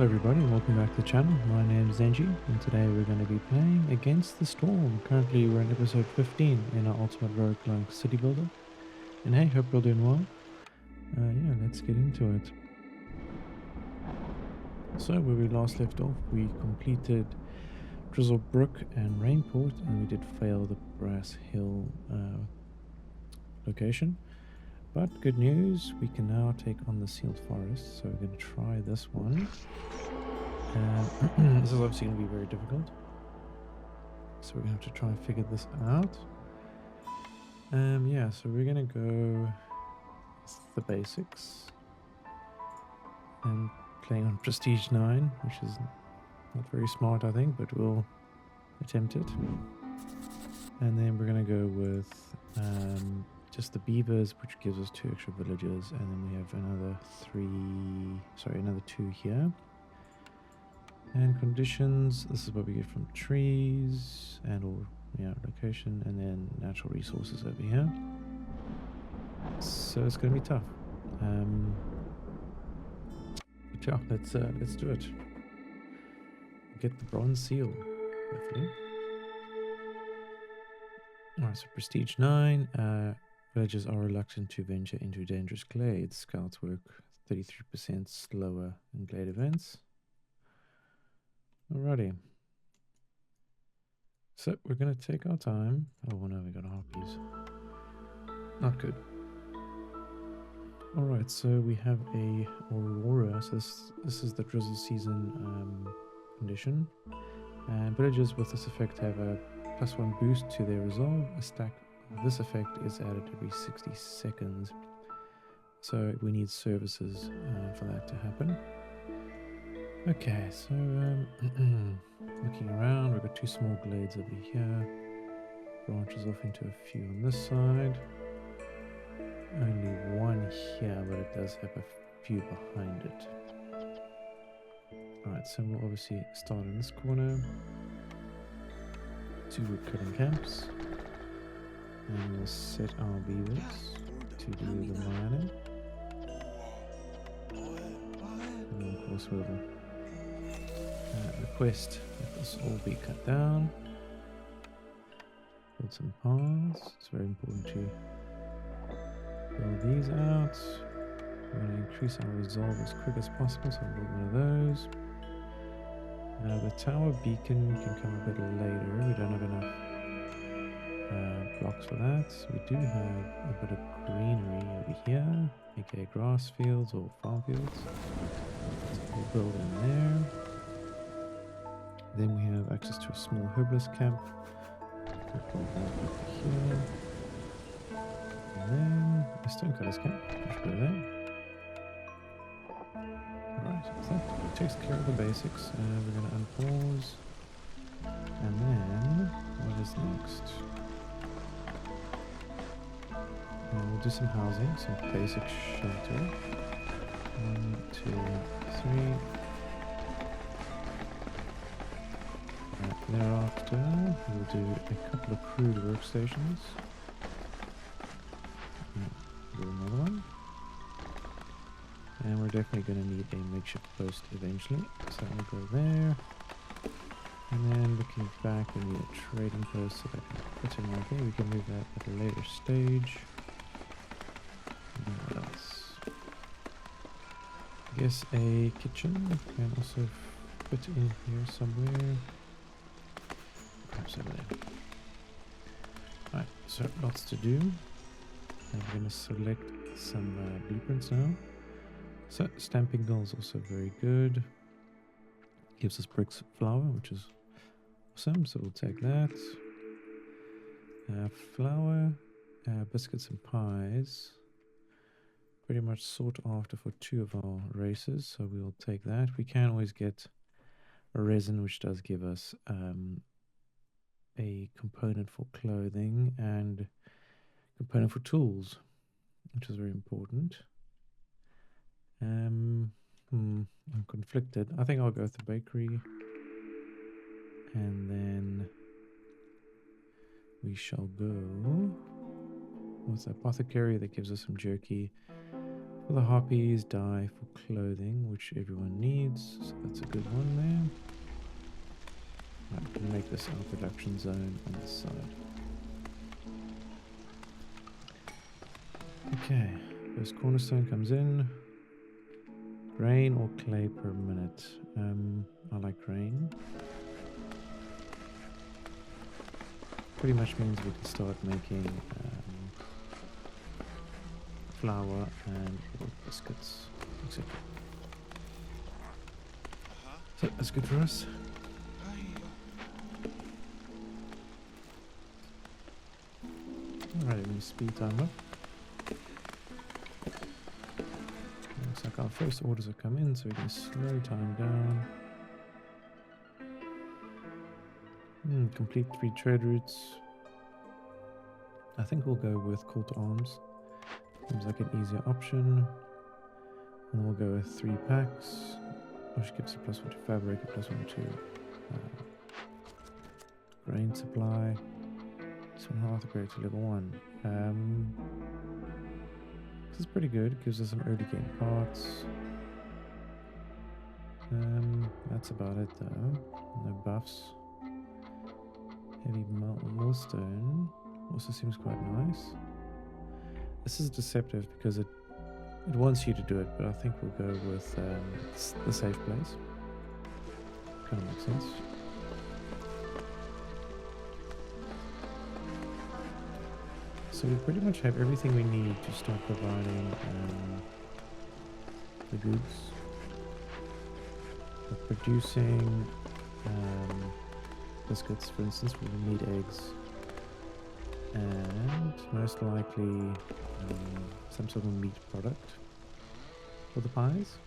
Hello everybody and welcome back to the channel. My name is Zenji and today we're going to be playing Against the Storm. Currently we're in episode 15 in our ultimate roguelike city builder. And hey, hope you're doing well. Yeah, let's get into it. So where we last left off, we completed Drizzle Brook and Rainport, and we did fail the Brass Hill location. But good news, we can now take on the Sealed Forest, so we're going to try this one. This is obviously going to be very difficult, so we're going to have to try and figure this out. Yeah, so we're going to go with the basics and playing on Prestige 9, which is not very smart, I think, but we'll attempt it. And then we're going to go with just the beavers, which gives us 2 extra villages, and then we have another 2 here. And conditions, this is what we get from trees and location, and then natural resources over here. So it's going to be tough. But yeah, let's do it. Get the bronze seal, hopefully. Alright, so Prestige 9. Villagers are reluctant to venture into dangerous glades. Scouts work 33% slower in glade events. Alrighty. So we're going to take our time. Oh no, we got harpies. Not good. Alright, so we have a Aurora. So this is the drizzle season condition. And villagers with this effect have a +1 boost to their resolve. A stack of this effect is added every 60 seconds. So we need services for that to happen. Okay, so looking around, we've got 2 small glades over here. Branches off into a few on this side. Only 1 here, but it does have a few behind it. Alright, so we'll obviously start in this corner. 2 woodcutting camps. And we'll set our beavers to do the mining. And then of course we'll request that this all be cut down. Build some paths. It's very important to build these out. We're going to increase our resolve as quick as possible, so I'll build one of those. The tower beacon can come a bit later. We don't have enough blocks for that. So we do have a bit of greenery over here, aka grass fields or farm fields. So we'll build in there. Then we have access to a small herbalist camp. We'll build that over here. And then a stonecutter's camp. Which go there. Right, so that takes care of the basics. We're going to unpause. And then, what is next? We'll do some housing, some basic shelter. 1, 2, 3. Thereafter, we'll do a couple of crude workstations. Do another one. And we're definitely going to need a makeshift post eventually. So we'll go there. And then looking back, we need a trading post so that can put in right here. We can move that at a later stage. And then what else? I guess a kitchen can also fit in here somewhere. Perhaps over there. Alright, so lots to do. And we're going to select some blueprints now. So stamping mill is also very good. Gives us bricks flour, which is awesome. So we'll take that. Flour, biscuits and pies. Pretty much sought after for 2 of our races. So we'll take that. We can always get a resin, which does give us a component for clothing and component for tools, which is very important. I'm conflicted. I think I'll go with the bakery. And then we shall go with the apothecary that gives us some jerky The harpies dye for clothing, which everyone needs, so that's a good one there. Right, we can make this our production zone on this side. Okay, first cornerstone comes in. Grain or clay per minute? I like grain. Pretty much means we can start making flour and biscuits, etc. So that's good for us. Alright, let me speed time up. Looks like our first orders have come in, so we can slow time down. Complete 3 trade routes. I think we'll go with call to arms. Seems like an easier option. And we'll go with 3 packs, which gives a +1 to fabric, a +1 to grain supply. Somehow upgrade to level 1. This is pretty good. It gives us some early game parts. That's about it though. No buffs. Heavy millstone also seems quite nice. This is deceptive because it wants you to do it, but I think we'll go with the safe place. Kind of makes sense. So we pretty much have everything we need to start providing the goods. We're producing biscuits, for instance. We will need eggs. And most likely some sort of meat product for the pies.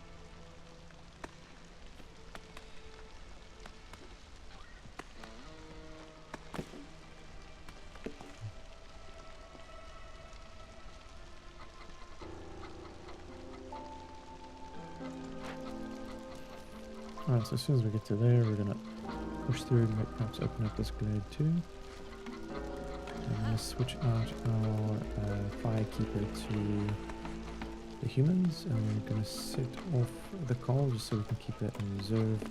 Alright, so as soon as we get to there, we're gonna push through and perhaps open up this glade too. I'm going to switch out our firekeeper to the humans, and we're going to set off the coal just so we can keep that in reserve.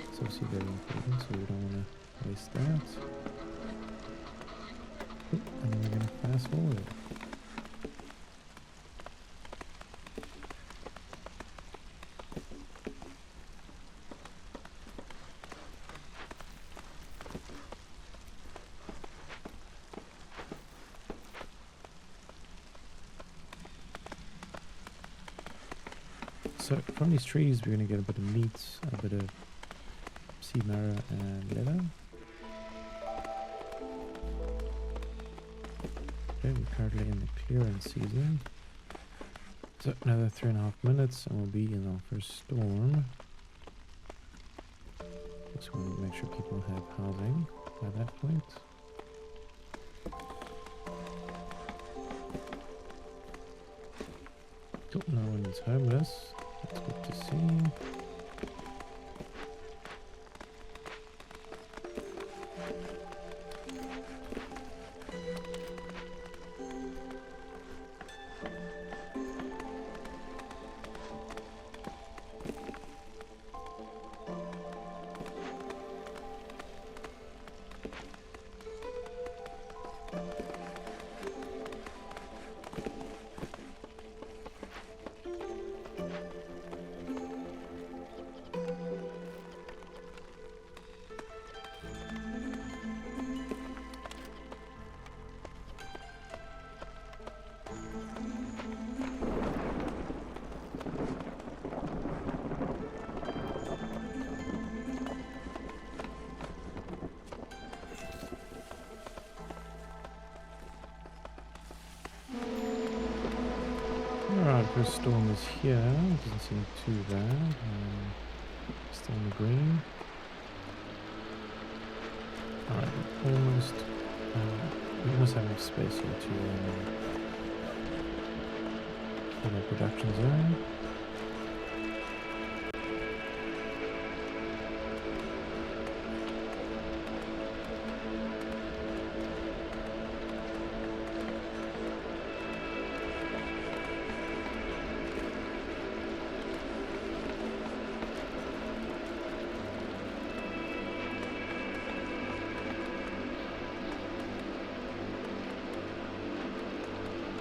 It's obviously very important, so we don't want to waste that. And then we're going to fast forward. So from these trees we're going to get a bit of meat, a bit of sea marrow and leather. Okay, we're currently in the clearance season. So another 3.5 minutes and we'll be in our first storm. Just want to make sure people have housing by that point. Cool, no one is homeless. That's good to see. Alright, first storm is here. Doesn't seem too bad. Still in the green. Alright, we almost have enough space here to for the production zone.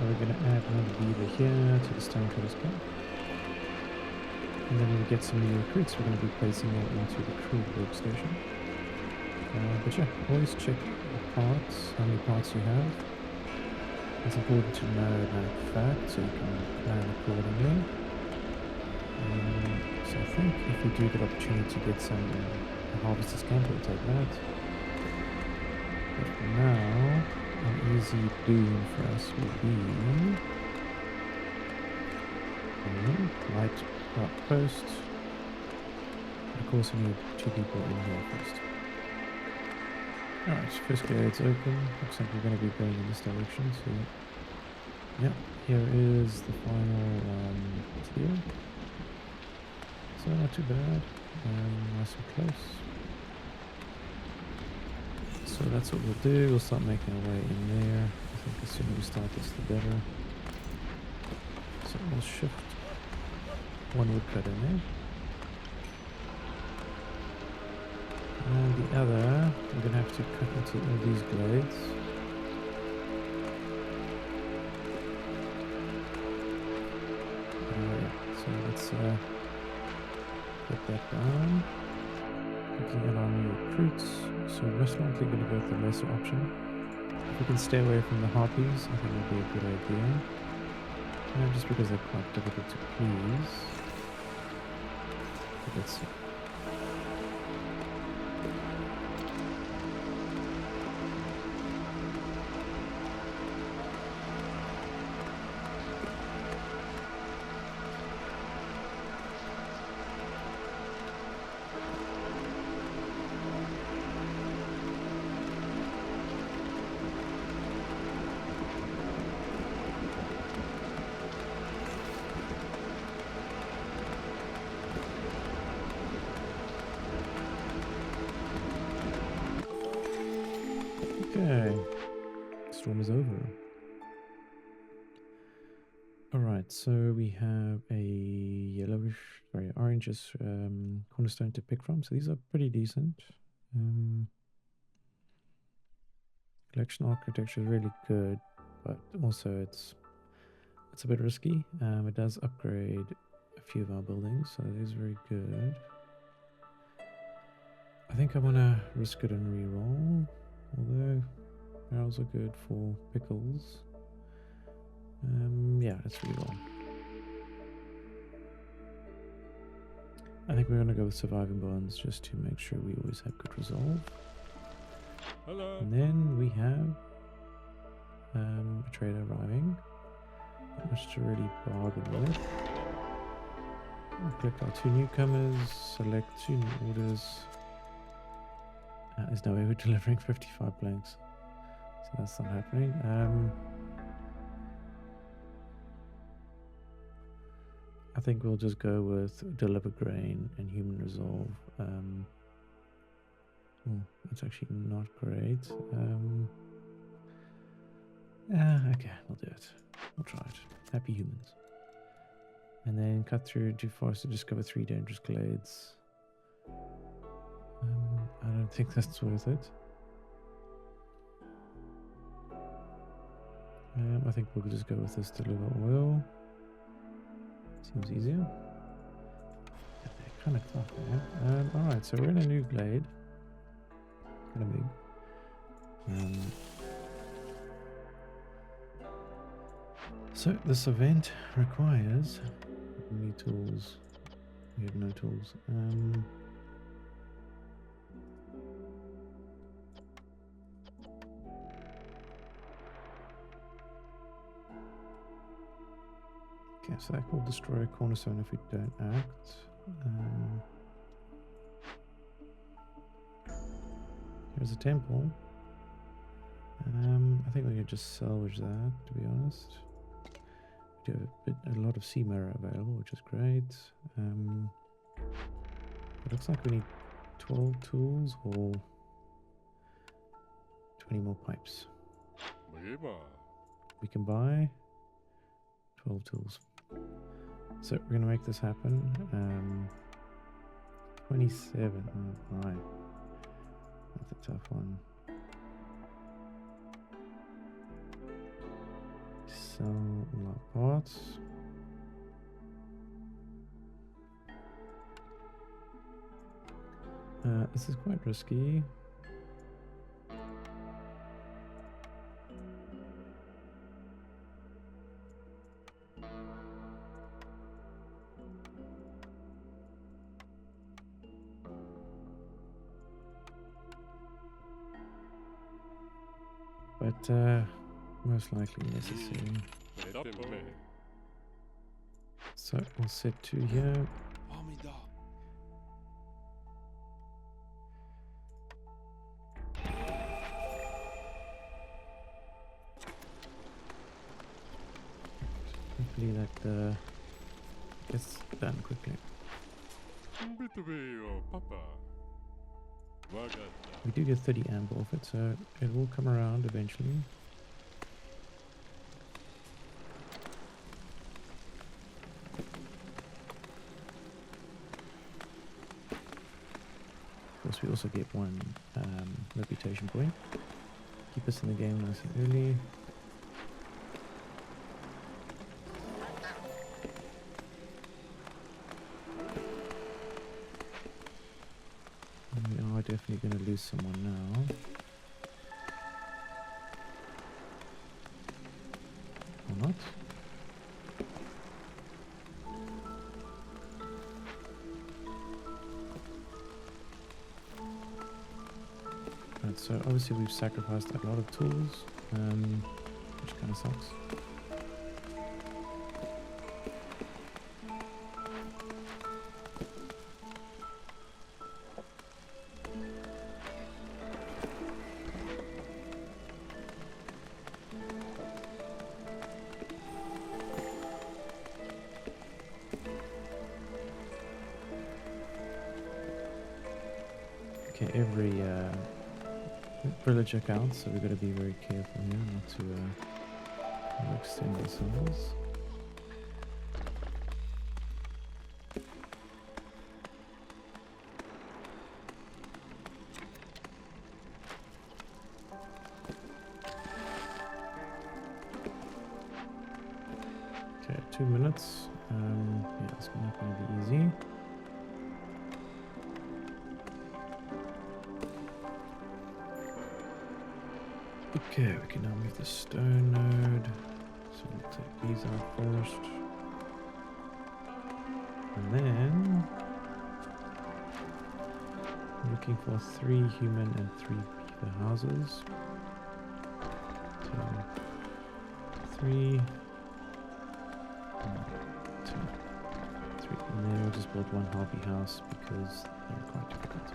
we're going to add another beaver here to the stone cutters camp. And then when we get some new recruits, we're going to be placing them into the crew workstation. But yeah, always check the parts, how many parts you have. It's important to know that fact so you can plan accordingly. So I think if we do get opportunity to get some harvesters camp, we'll take that. But for now, an easy boon for us will be light post. Of course, we need 2 people in here first. Alright, first gate's open. Looks like we're going to be going in this direction. So, yeah, here is the final tier. So not too bad. Nice and close. So that's what we'll do. We'll start making our way in there. I think the sooner we start this, the better. So we'll shift 1 woodcut in there. And the other, we're going to have to cut into all these glades. So let's get that down. Looking at our new recruits, so we're most likely going to go with the lesser option. If we can stay away from the harpies, I think it would be a good idea. Just because they're quite difficult to please. But let's see. Okay, storm is over. Alright, so we have a yellowish, orangish cornerstone to pick from. So these are pretty decent. Collection architecture is really good, but also it's a bit risky. It does upgrade a few of our buildings, so it is very good. I think I want to risk it and reroll. Although barrels are good for pickles. Yeah, let's reroll. I think we're going to go with surviving bonds just to make sure we always have good resolve. Hello. And then we have a trader arriving. Not much to really bargain with. We'll click our 2 newcomers, select 2 new orders. There's no way we're delivering 55 blanks, so that's not happening. I think we'll just go with deliver grain and human resolve. That's actually not great. Okay, we'll do it. We'll try it. Happy humans. And then cut through to forest to discover 3 dangerous glades. I don't think that's worth it. I think we'll just go with this deliver oil. Seems easier. Kind of tough there. Alright, so we're in a new glade. Kind of big. So this event requires new tools. We have no tools. Okay, so that will destroy a cornerstone if we don't act. Here's a temple. I think we can just salvage that, to be honest. We do have a lot of sea mirror available, which is great. It looks like we need 12 tools or 20 more pipes. We can buy 12 tools. So we're going to make this happen. 27. Oh, right. That's a tough one. Sell a lot of parts. This is quite risky. But most likely necessary. So we'll set 2 here. Hopefully that gets done quickly. We do get 30 amber off it, so it will come around eventually. Of course, we also get 1 reputation point. Keep us in the game nice and early. We are definitely going to lose someone now. Or not. Right, so obviously we've sacrificed a lot of tools, which kind of sucks. Okay, every villager counts, so we've got to be very careful here not to extend ourselves. Okay, 2 minutes. Yeah, it's not going to be easy. Okay, we can now move the stone node. So we'll take these out first. And then we're looking for 3 human and 3 beaver houses. So 3, 2, 3. And then we'll just build 1 harpy house because they're quite difficult.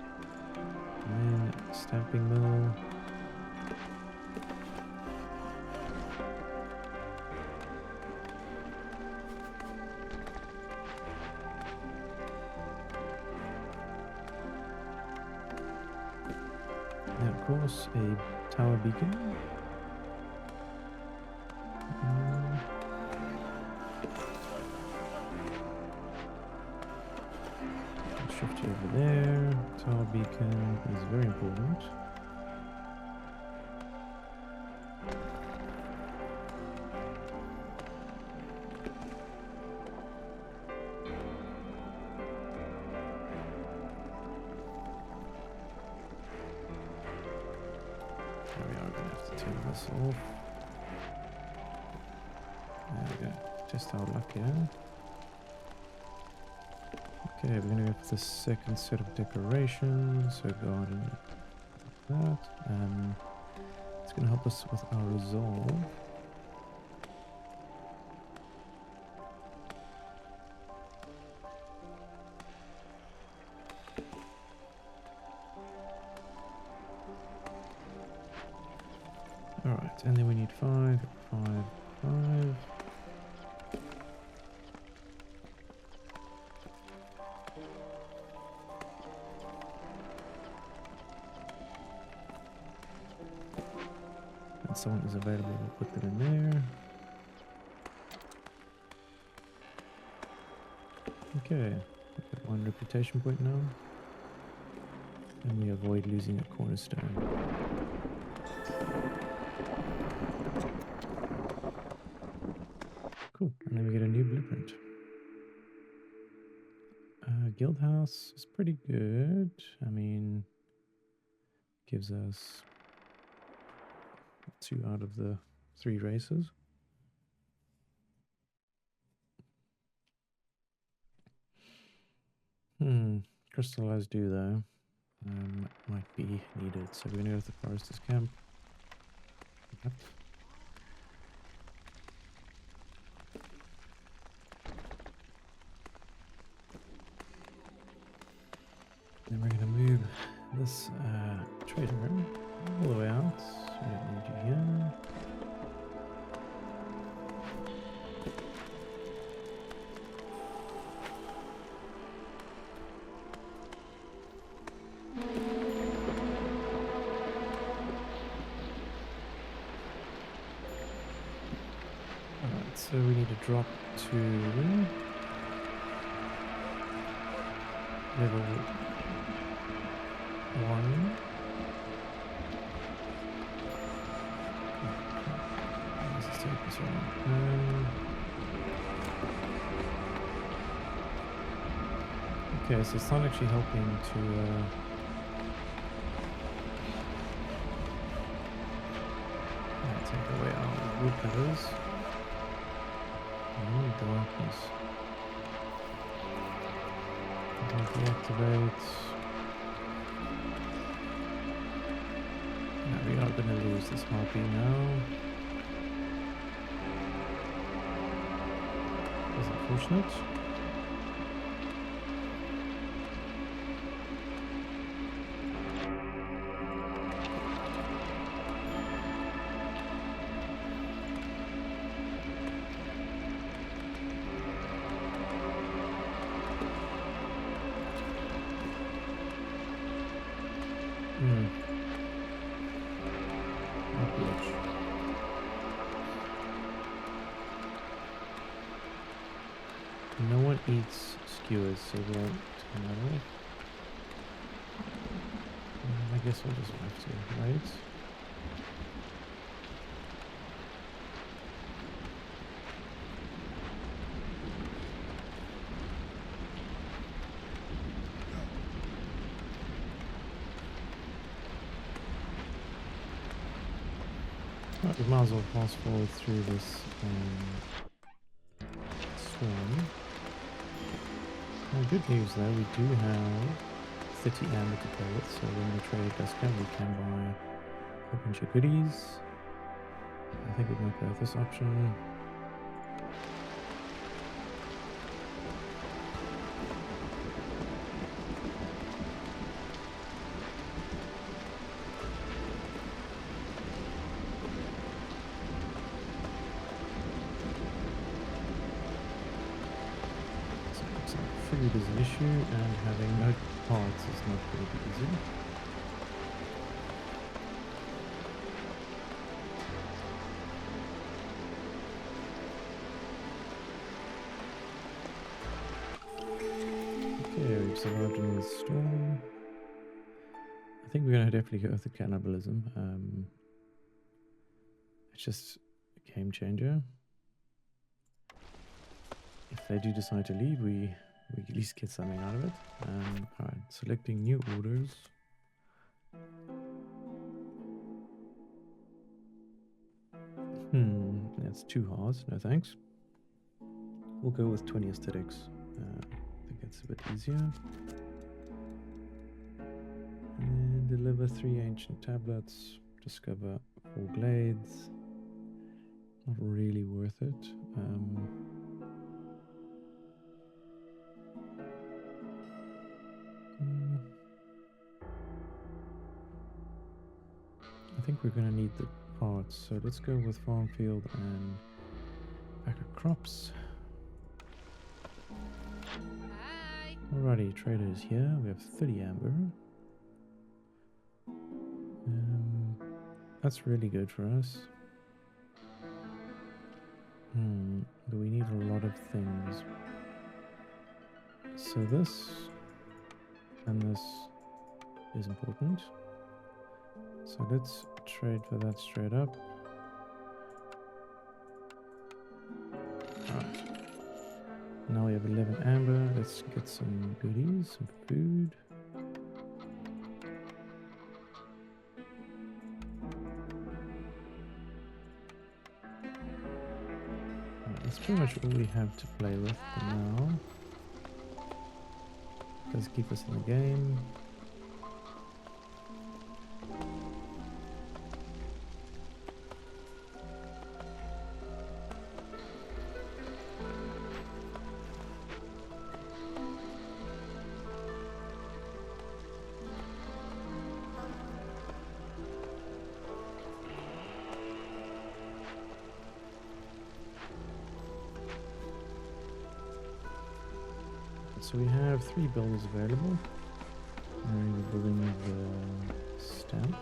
And then stamping mill. Of course, a tower beacon. Shift you over there. Tower beacon is very important. Off. There we go. Test our luck here. Okay, we're gonna go for the second set of decorations. So garden like that. It's gonna help us with our resolve. Alright, and then we need 5, 5, 5. And someone is available, we'll put them in there. Okay, we've got 1 reputation point now. And we avoid losing a cornerstone. 「Guild House is pretty good. I mean, gives us 2 out of the 3 races. Crystallized dew though might be needed. So we're gonna go to the forester's camp. Yep. Then we're gonna move this trader all the way out. We don't need you here. Alright, so we need to drop to level 1. This is taking so long. Okay, so it's not actually helping to take away our woodcutters. Darkness. Deactivate. Now we are going to lose this harpy now. That's unfortunate. No one eats skewers, so we'll turn that off. I guess we'll just have to, right? Right, we might as well fast forward through this storm. Good news though, we do have 30 amber to play with, so when the trade does come, we can buy a bunch of goodies. I think we might go with this option. Food is an issue, and having no parts is not going to be easy. Okay, we've survived in the storm. I think we're going to definitely go with the cannibalism. It's just a game changer. If they do decide to leave, we at least get something out of it. Alright, selecting new orders. That's too hard, no thanks. We'll go with 20 aesthetics. I think it's a bit easier. And deliver 3 ancient tablets. Discover 4 glades. Not really worth it. I think we're going to need the parts, so let's go with farm field and pack of crops. Hi. Alrighty, trader is here. We have 30 amber. That's really good for us. But we need a lot of things. So this and this is important. So let's trade for that straight up. Alright. Now now we have 11 amber. Let's get some goodies, some food. That's pretty much all we have to play with for now. Does keep us in the game. So we have 3 builders available. And we're building the stamp.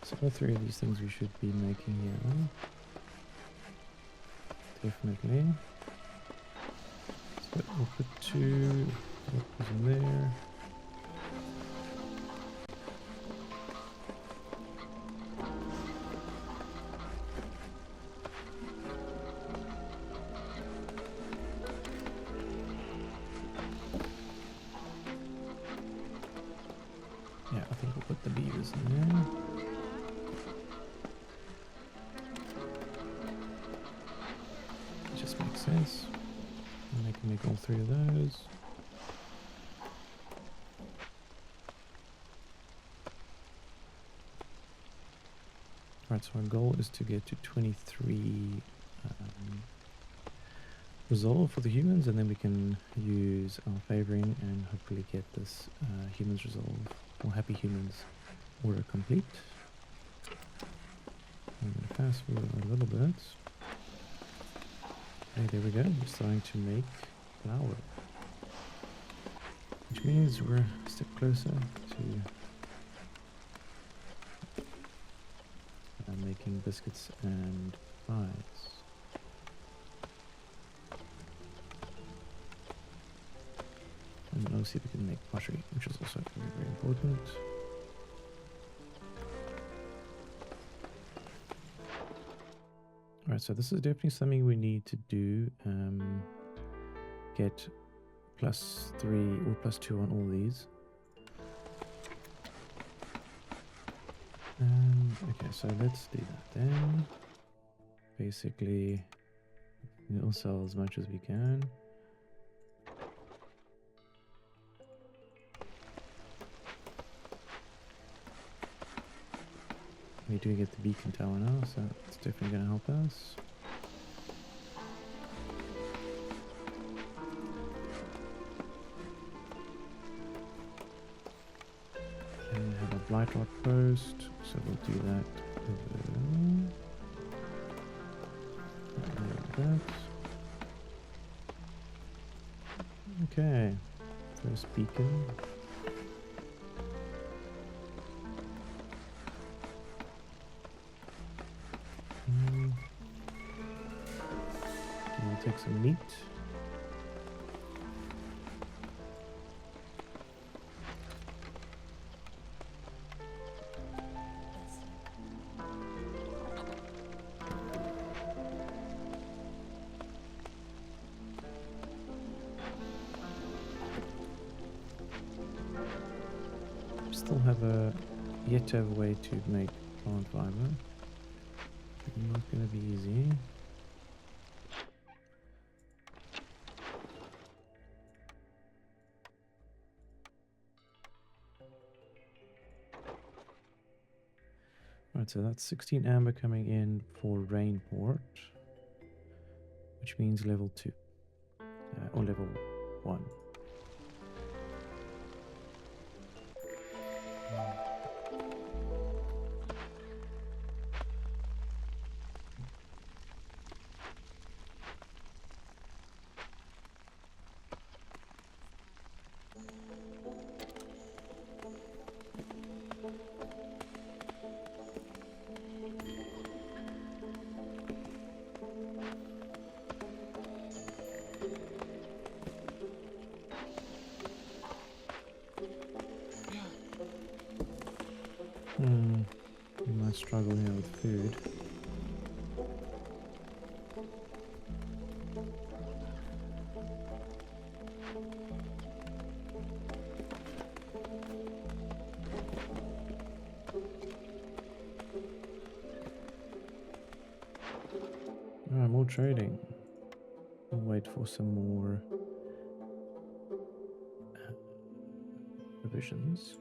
So all 3 of these things we should be making here. Definitely. So we'll put 2 workers in there. Yeah, I think we'll put the beavers in there. It just makes sense. And I can make all 3 of those. Alright, so our goal is to get to 23 resolve for the humans, and then we can use our favoring and hopefully get this humans resolve, or happy humans order complete. I'm going to fast forward a little bit. Okay, there we go. We're starting to make flour, which means we're a step closer to making biscuits and pies. And obviously we can make pottery, which is also very, very important. Alright, so this is definitely something we need to do. Get +3 or +2 on all these. Okay, so let's do that then. Basically, we'll sell as much as we can. We do get the beacon tower now, so it's definitely going to help us. And we have a Blightrot post, so we'll do that like that. Okay, first beacon. We'll take some meat. Still have yet to have a way to make plant fiber. Not going to be easy. Right, so that's 16 amber coming in for Rainport, which means level 2 or level 1. gonna struggle here with food. Alright, more trading. We'll wait for some more provisions.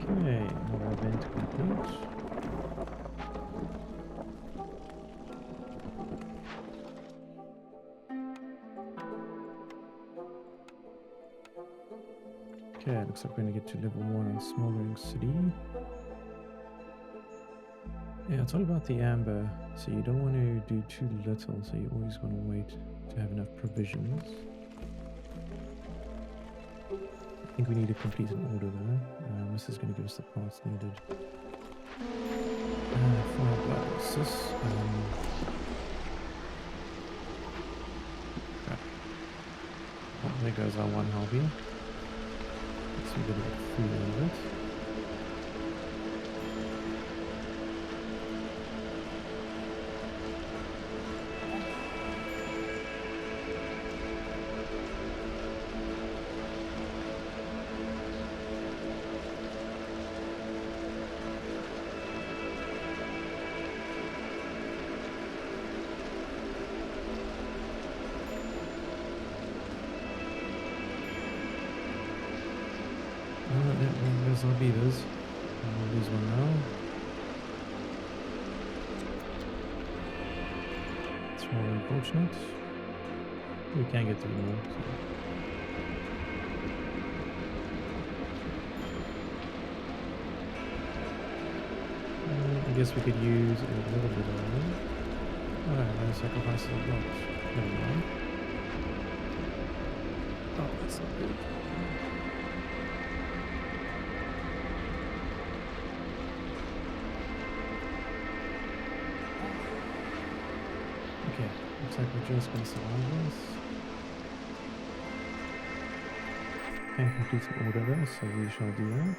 Okay, another event complete. Okay, looks like we're gonna get to level 1 on Smoldering City. Yeah, it's all about the amber, so you don't want to do too little, so you always want to wait to have enough provisions. I think we need to complete an order though. This is going to give us the parts needed. For our glasses. Oh, there goes our one harpy. Let's see a bit of food out of it. There's our beavers. We'll lose one now. It's rather unfortunate. We can get 3 more. So. I guess we could use a little bit of them. Oh, no, sacrifices are blocked. Never mind. Oh, that's not good. Okay, looks like we're just going to survive this. Can complete an order there, so we shall do that.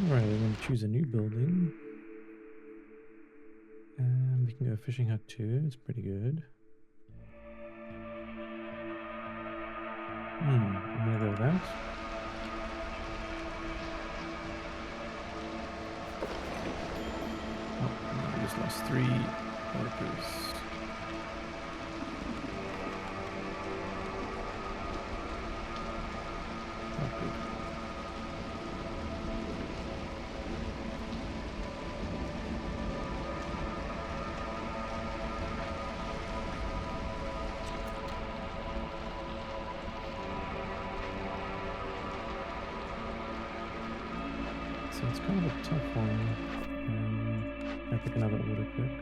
Alright, we're going to choose a new building. We can go fishing hut too, it's pretty good. I'm going to go with that. Oh, we just lost 3 workers. Not good. So it's kind of a tough one. I'll pick another order quick.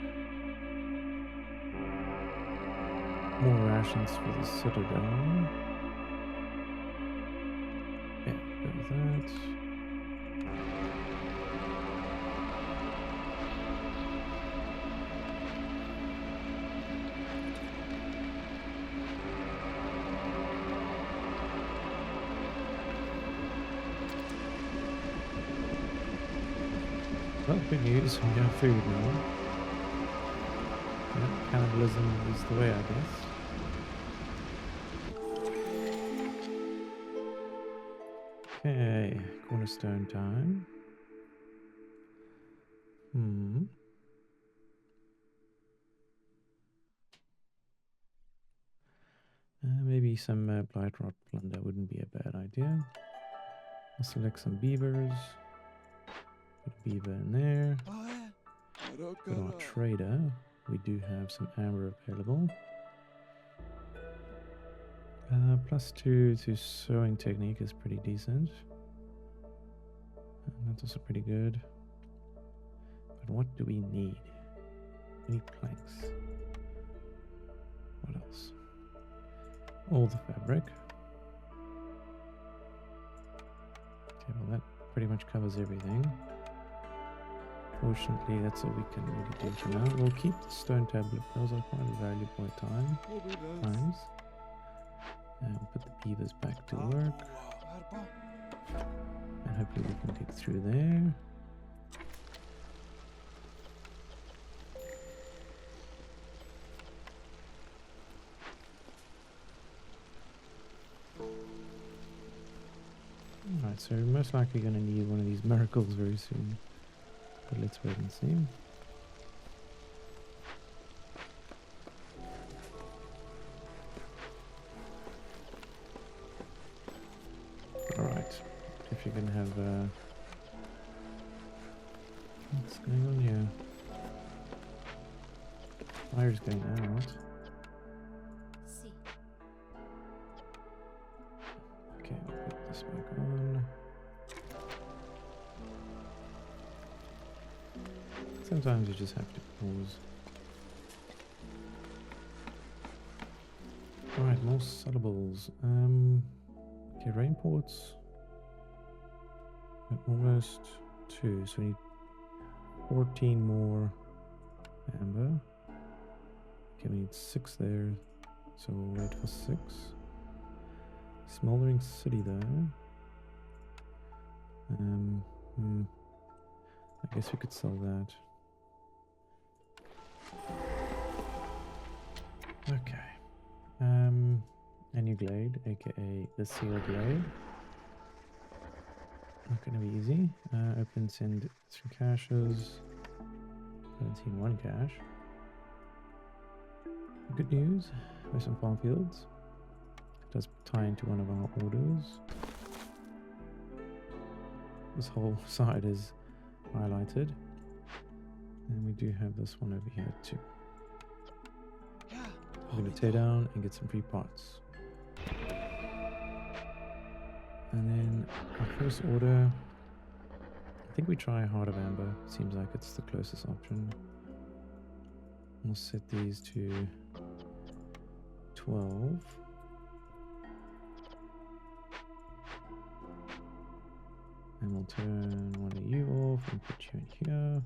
More rations for the Citadel. Yeah, go with that. Well, good news, we have food now. Yeah, cannibalism is the way, I guess. Okay, cornerstone time. Maybe some Blightrot plunder wouldn't be a bad idea. I'll select some beavers. Put a beaver in there. Put our trader. we do have some amber available. +2 to sewing technique is pretty decent. That's also pretty good. But what do we need? We need planks. What else? All the fabric. Okay, well that pretty much covers everything. Fortunately, that's all we can really do for now. We'll keep the stone tablet. Those are quite valuable at times. And put the beavers back to work. And hopefully we can dig through there. Alright, so we're most likely going to need one of these miracles very soon. But let's wait and see. Alright, if you're going to have what's going on here? Fire's going out. Okay, I'll put this back on. Sometimes you just have to pause. Alright, more syllables. Okay, rain ports. Almost 2, so we need 14 more amber. Okay, we need 6 there, so we'll wait for 6. Smoldering city though. I guess we could sell that. Okay. A new glade, aka the seal glade. Not gonna be easy. Open send 3 caches. Haven't seen 1 cache. Good news. There's some farm fields. It does tie into one of our orders. This whole side is highlighted. And we do have this one over here too. We're going to tear down and get some free parts. And then our first order, I think we try Heart of Amber. Seems like it's the closest option. We'll set these to 12. And we'll turn one of you off and put you in here.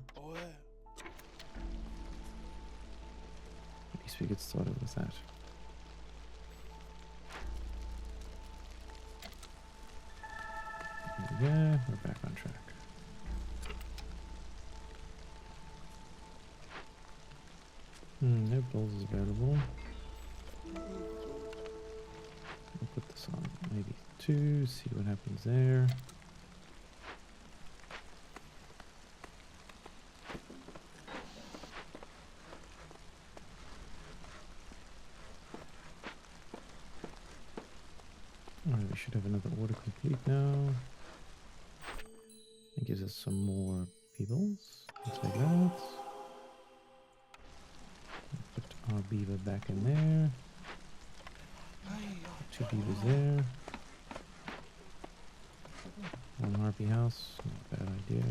At least we get started with that. Yeah, we're back on track. No bowls is available. We'll put this on maybe 2, see what happens there. Alright, we should have another order complete now. It gives us some more peoples. Let's take that. Put our beaver back in there. 2 beavers there. 1 harpy house. Not a bad idea.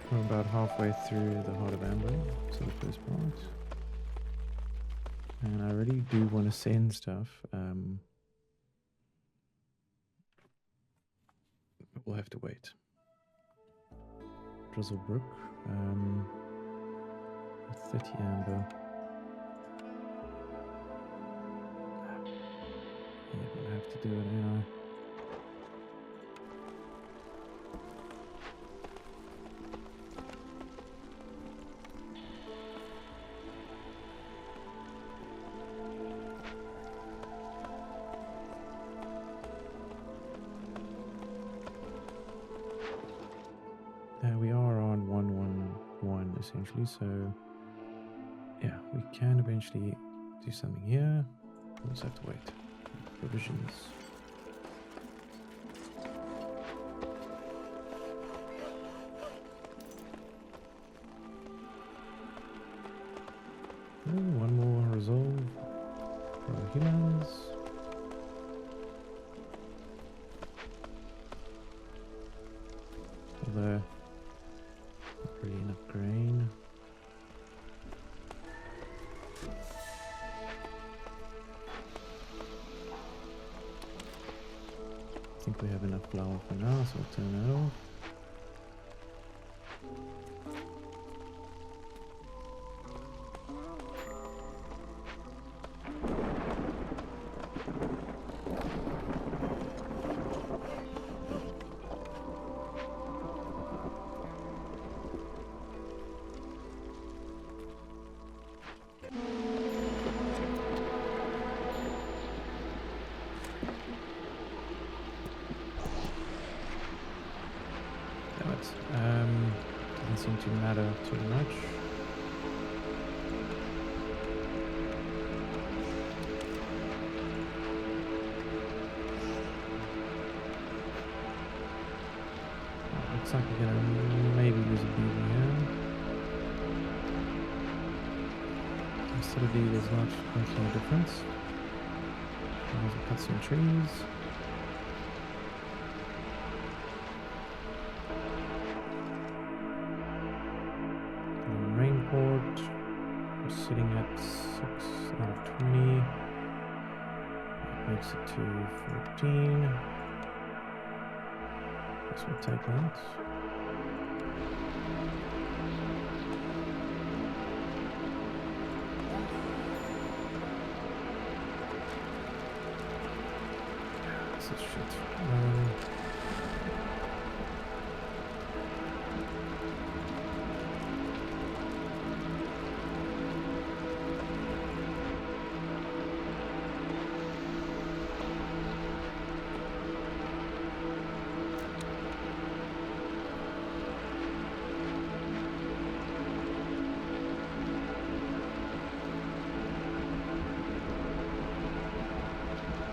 We're about halfway through the Heart of Amber, so the first part. And I really do want to send stuff, but we'll have to wait. Drizzle Brook, 30 amber. Yeah, we'll have to do it, you know. essentially. So yeah, we can eventually do something here. We just have to wait. Provisions. Oh, one more resolve for our humans. Although, not really enough grain. I think we have enough flour for now, so I'll turn that off. Doesn't seem to matter too much. Looks like we're gonna maybe use a beaver here. Hostility is not making a difference. I'll cut some trees. Rainport, we're sitting at 6 out of 20. That makes it to 14. Guess we'll take that. This is shit.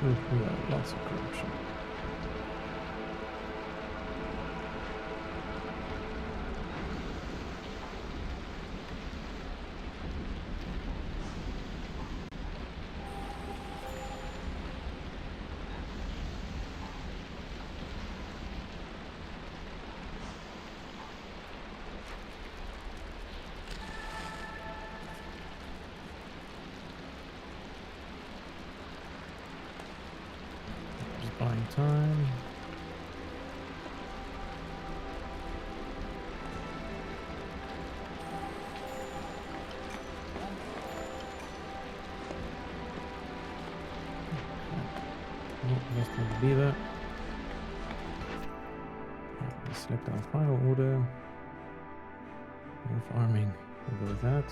We got lots of corruption. Buying time. Oh, lost another beaver. Let's select our final order. More farming. We'll go with that.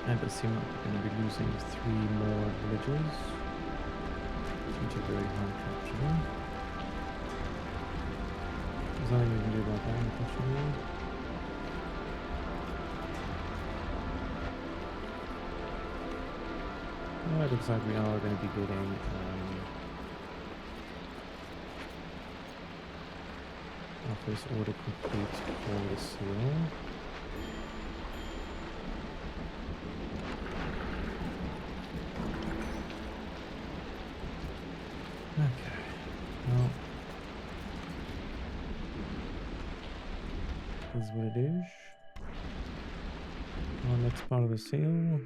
And it seems like we're going to be losing 3 more villages due to very high capture. There's nothing we can do about that, unfortunately. Well, it looks like we are going to be getting our first order complete for the seal. Okay, well, this is what it is. Our next part of the seal.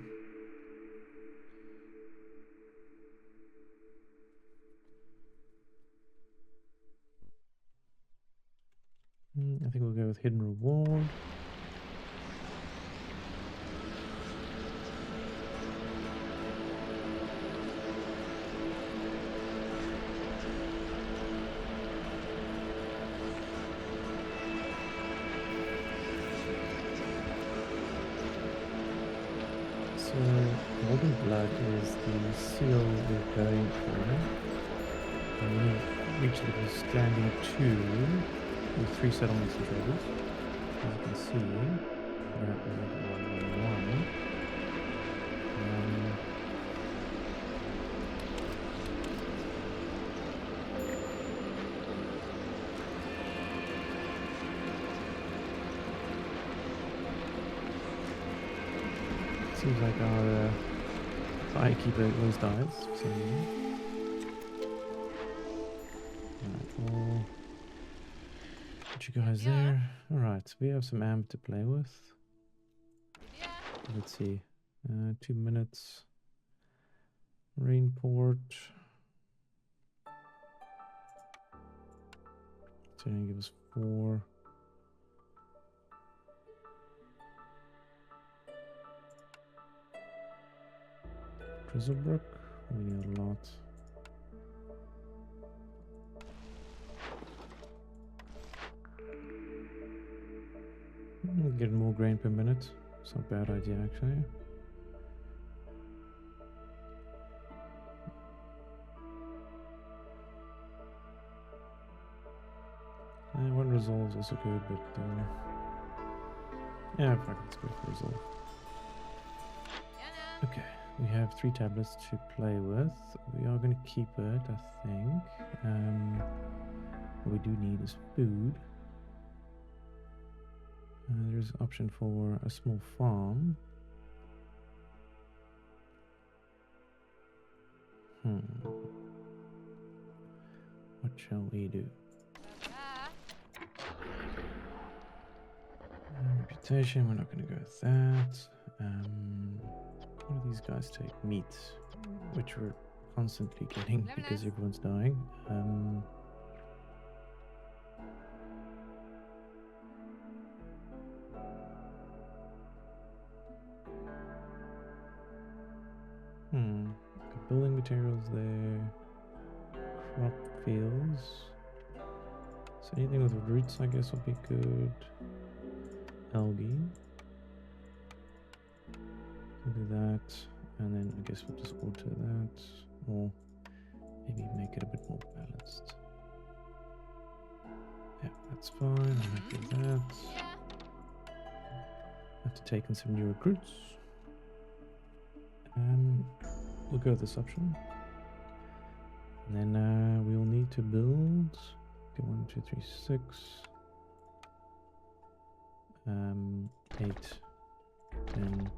I think we'll go with hidden reward. golden blood is the seal we're going for. And when you reach level standing 2, with 3 settlements and traders, as you can see, we're at level 111. Seems like our firekeeper always dies for some reason. Alright, we'll put you guys there. Alright, so we have some amp to play with. Let's see. 2 minutes. Rainport. So gonna give us 4. Drizzlebrook. We need a lot. We'll get more grain per minute. It's not a bad idea actually. And one resolve is also good, but yeah, fuck, let's go for resolve. Okay, we have 3 tablets to play with. We are going to keep it, I think. What we do need is food. There's an option for a small farm. What shall we do? Reputation, we're not going to go with that. What do these guys take? Meat, which we're constantly getting because everyone's dying. Building materials there. Crop fields. So anything with roots, I guess, would be good. Algae. We'll do that, and then I guess we'll just water that, or maybe make it a bit more balanced. Yeah, that's fine. I'm happy with that. Have to take in some new recruits. We'll go with this option. And then we'll need to build. Okay, 1, 2, 3, 6. 8, 10.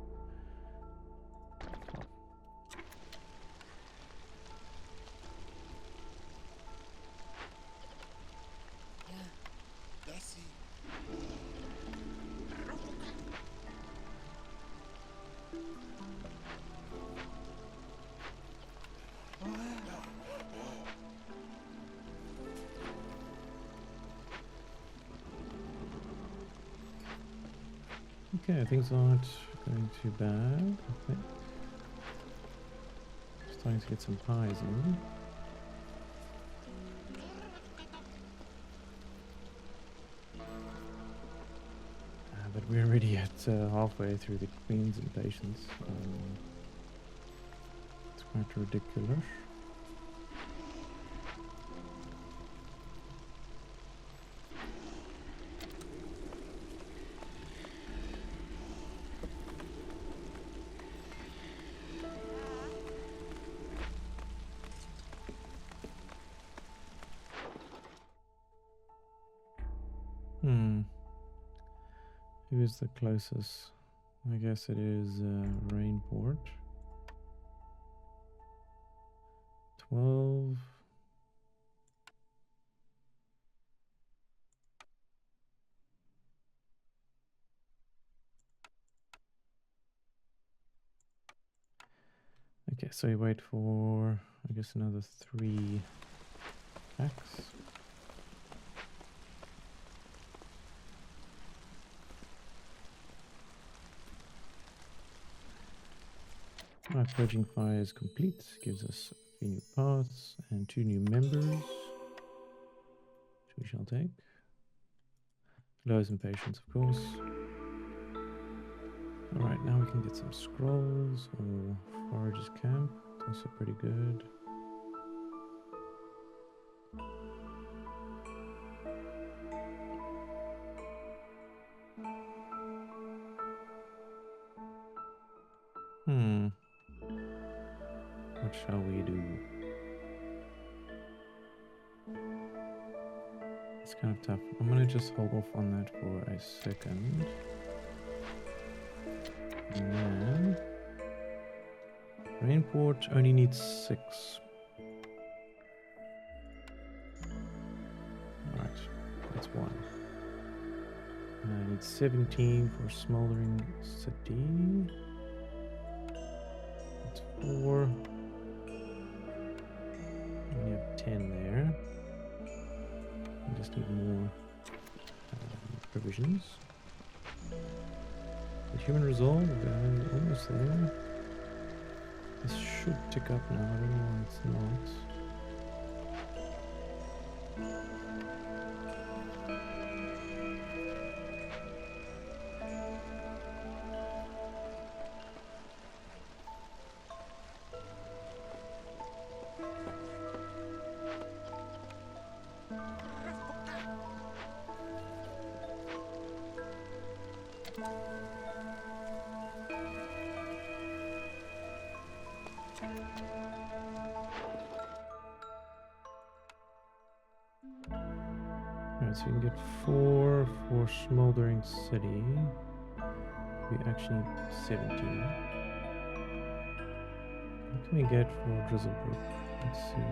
Okay, things aren't going too bad, I think. Starting to get some pies in. But we're already at halfway through the Queen's impatience. It's quite ridiculous. Who is the closest? I guess it is Rainport. 12. Okay, so you wait for, I guess, another 3 packs. Our purging fire is complete. Gives us 3 new paths and 2 new members, which we shall take. Lowers impatience, of course. Alright, now we can get some scrolls or foragers camp. It's also pretty good. What shall we do? It's kind of tough. I'm gonna just hold off on that for a second. And then Rainport only needs 6. Alright, that's 1. I need 17 for Smoldering City. That's 4. We have 10 there. I just need more provisions. The human resolve, and almost there. This should tick up now. I don't know why it's not. Alright, so we can get 4 for Smoldering City. We actually need 17. What can we get for Drizzlebrook? Let's see.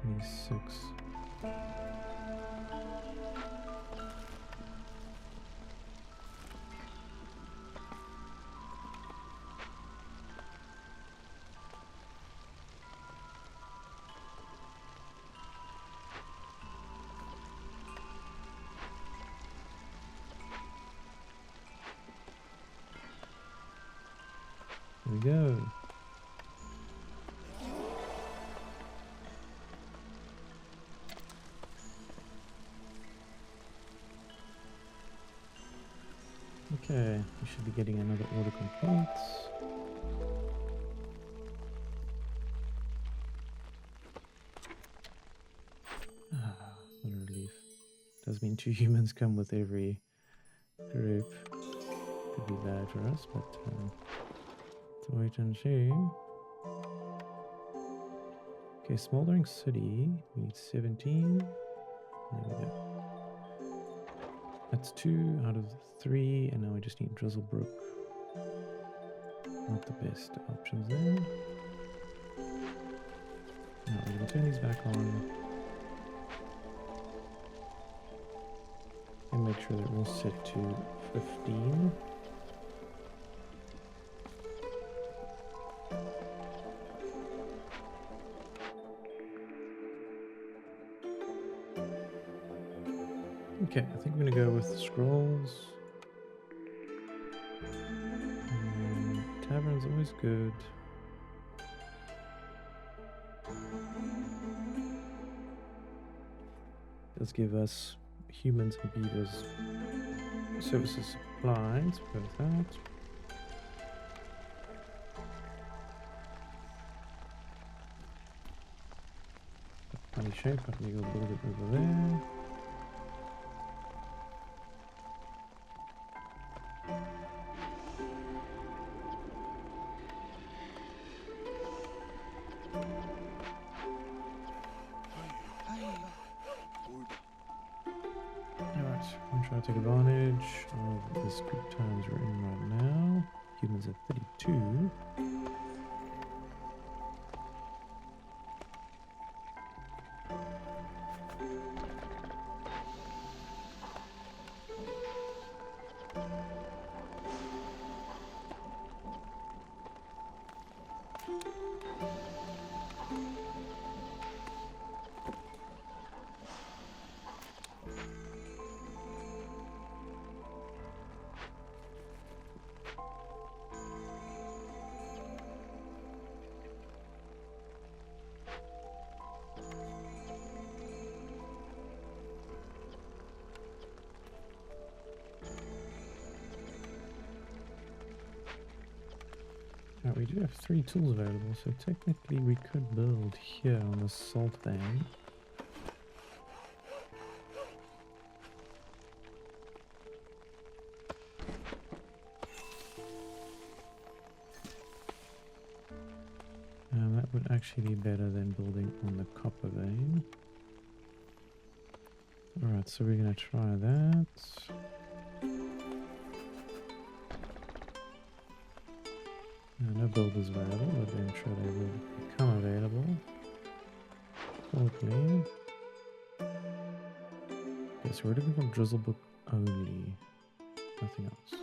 We need 6. Here we go. Okay, we should be getting another order complete. What a relief. Does mean 2 humans come with every group. Could be bad for us, but let's wait and see. Okay, Smoldering City. We need 17. There we go. That's 2 out of 3, and now we just need Drizzlebrook. Not the best options there. Now we're going to turn these back on. And make sure they're all set to 15. Okay, I think I'm going to go with the scrolls. Tavern's always good. Does give us humans and beavers services supplied with that. Funny shape, I can go a little bit over there. Take advantage of this good times we're in right now. Humans at 32. Right, we do have 3 tools available, so technically we could build here on the salt vein. That would actually be better than building on the copper vein. Alright, so we're going to try that. No builders available, but I'm sure they will become available shortly. Okay, so we're looking for drizzle book only, nothing else.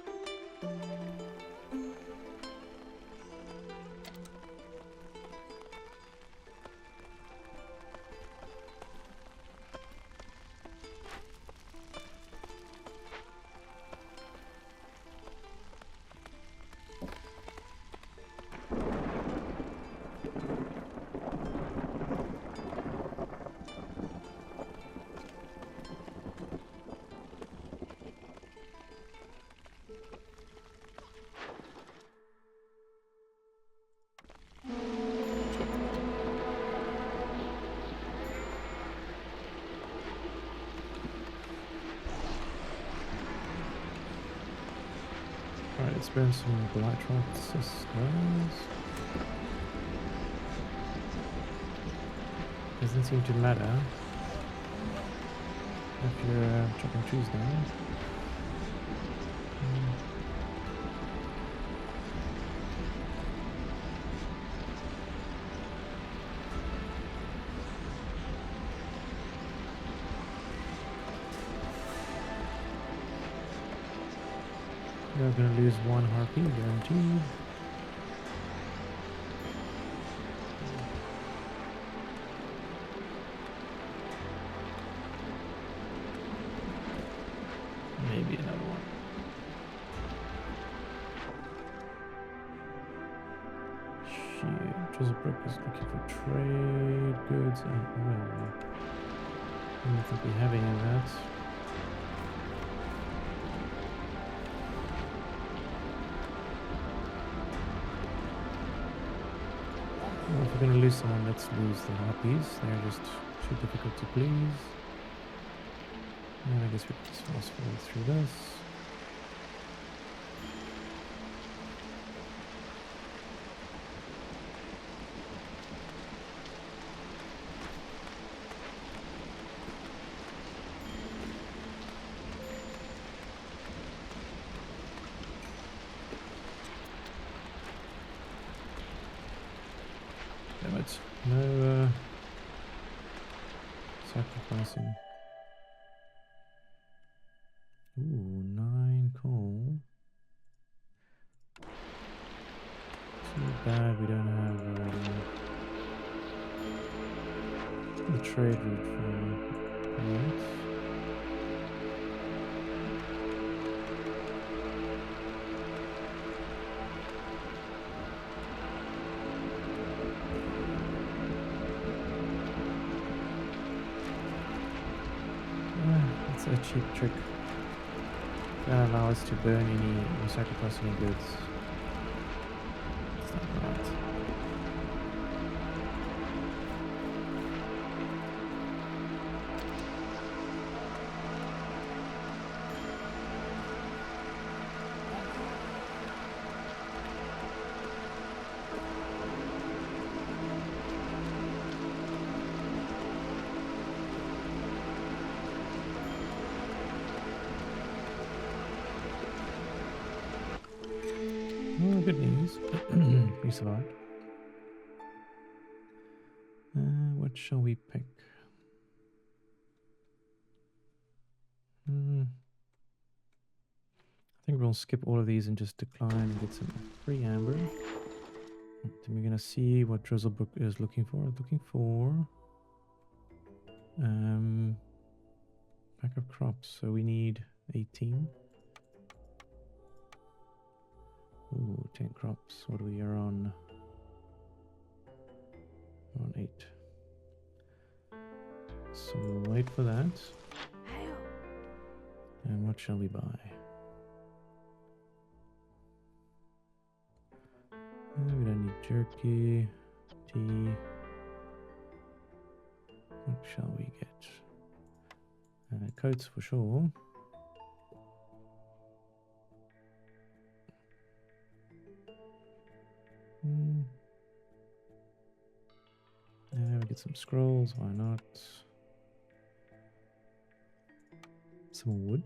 Alright, let's burn some Blightrot sisters. Doesn't seem to matter if you're chopping trees down. We're gonna lose 1 harpy, guaranteed. Maybe another one. Shit, Drizzlebrook is looking for trade, goods, and oil. I don't think we have any of that. Well, if we're going to lose someone, let's lose the harpies. They're just too difficult to please. And I guess we can just fast forward through this. Damn it. No sacrificing. Ooh, 9 coal. Too bad we don't have the trade route for that. It's a cheap trick. That allow us to burn any or sacrifice any goods. It's not right. Well, good news. We survived. What shall we pick? I think we'll skip all of these and just decline and get some free amber. Then we're gonna see what Drizzlebrook is looking for. Looking for pack of crops. So we need 18. Ooh, 10 crops. What are we on? We're on 8. So we'll wait for that. And what shall we buy? jerky, tea. What shall we get? Coats for sure. We get some scrolls, why not? Some wood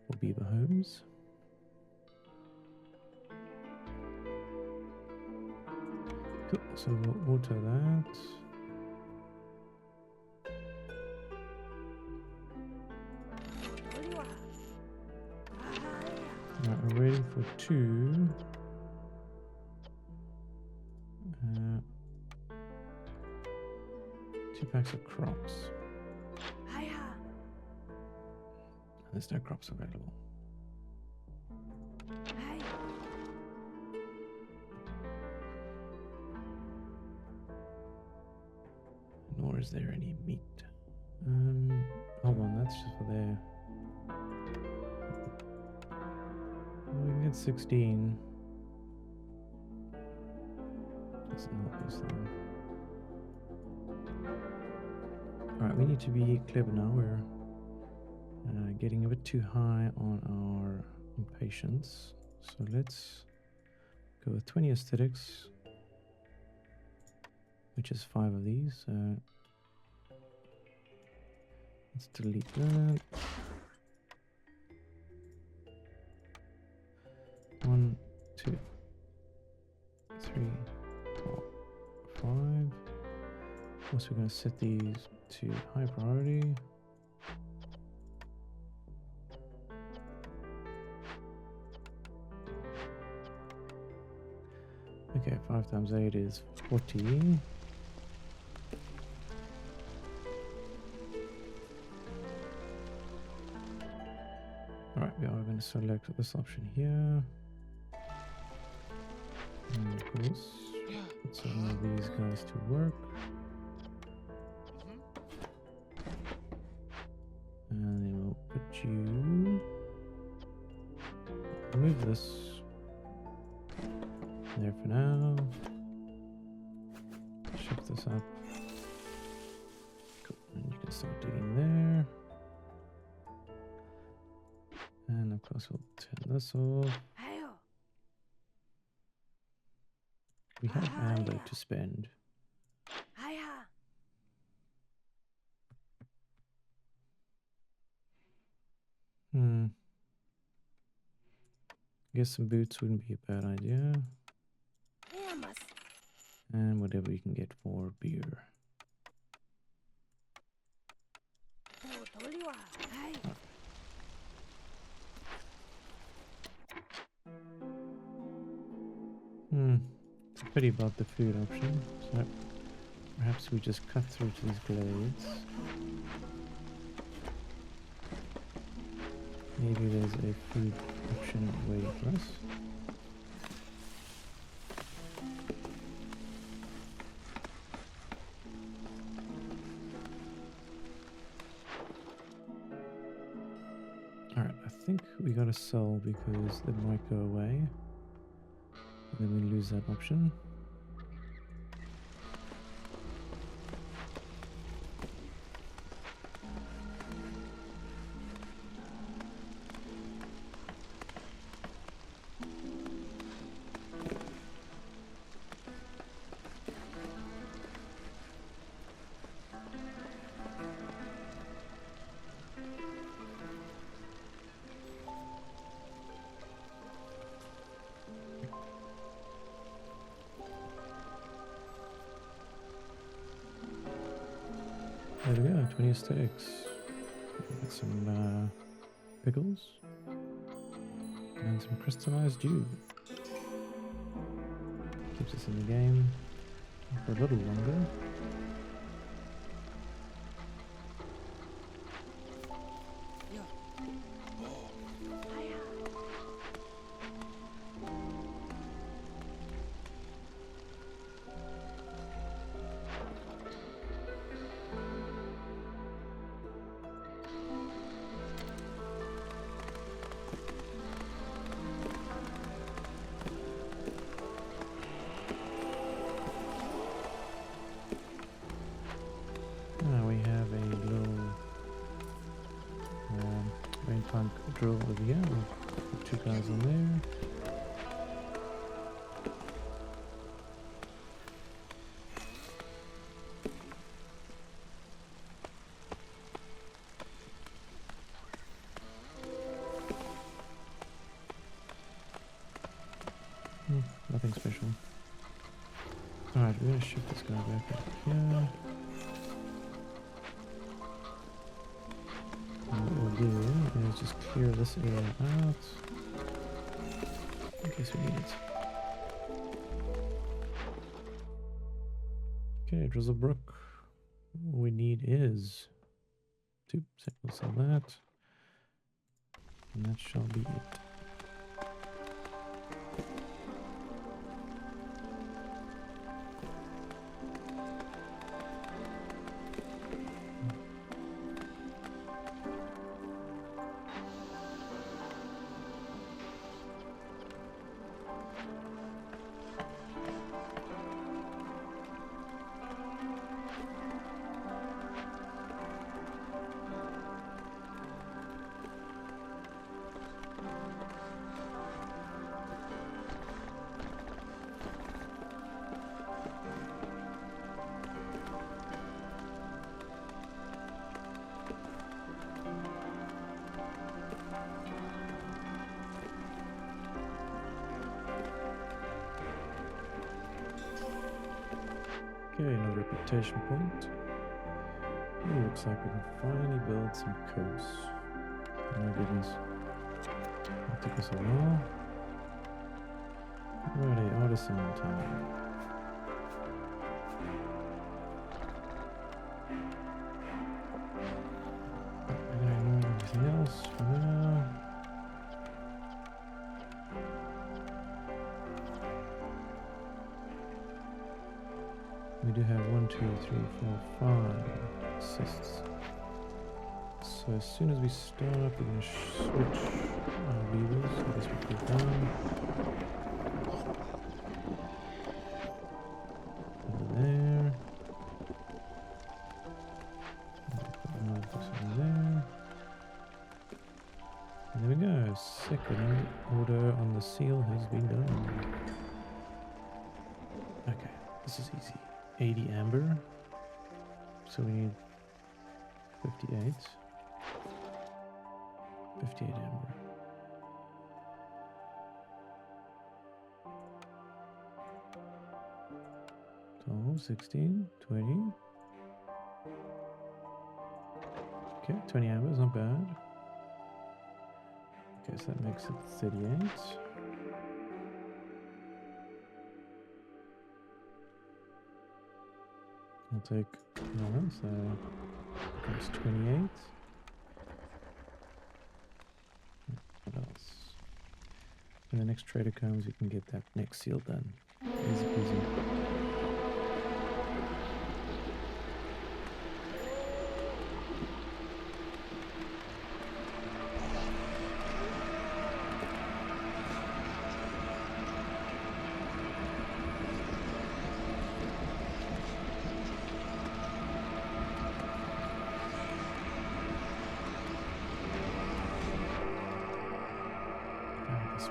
for beaver homes. Cool, so we'll water that. Right, we're waiting for 2. 2 packs of crops. There's no crops available. Nor is there any meat. Hold on, that's just for there. Well, we can get 16. Doesn't help us though. Alright, we need to be clever now. We're getting a bit too high on our impatience. So let's go with 20 aesthetics, which is 5 of these. Let's delete that. 1, 2, 3, 4, 5. Of course, we're going to set these to high priority. Okay, 5 times 8 is 40. Alright, we are going to select this option here. And of course, put some of these guys to work. And then we'll put you... Remove this. There for now. Shift this up. Cool. And you can start digging there. And of course we'll turn this off. We have amber to spend. Guess some boots wouldn't be a bad idea. And whatever we can get for beer. It's a pity about the food option. So perhaps we just cut through to these glades. Maybe there's a food option waiting for us. Alright, I think we gotta sell because they might go away. And then we lose that option. There we go, 20 aesthetics. Get some pickles and some crystallized dew. Keeps us in the game for a little longer. drill over here. We'll put 2 guys on there. Nothing special. Alright, we're gonna shift this guy back up here. And what we'll do is just clear this area out in case we need it. Okay, drizzle brook. All we need is 2. So we'll sell that. And that shall be it. Okay, another reputation point. Ooh, looks like we can finally build some coats. Oh my goodness. That took us a while. Alrighty, artisan time. I'm gonna ignore everything else for now. We do have 1, 2, 3, 4, 5 assists. So as soon as we start, we're going to switch our beavers. I guess we put down. Over there. Put another person there. And there we go. Second order on the seal has been done. Okay, this is easy. 80 amber, so we need 58. 58 amber. So 16, 20. Okay, 20 amber is not bad. Okay, so that makes it 38. I'll take one, so that's 28. What else? When the next trader comes, you can get that next seal done. Easy peasy.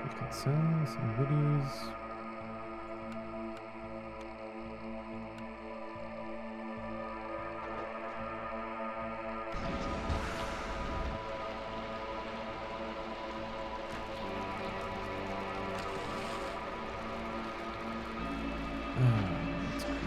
We can sell some goodies. That's great.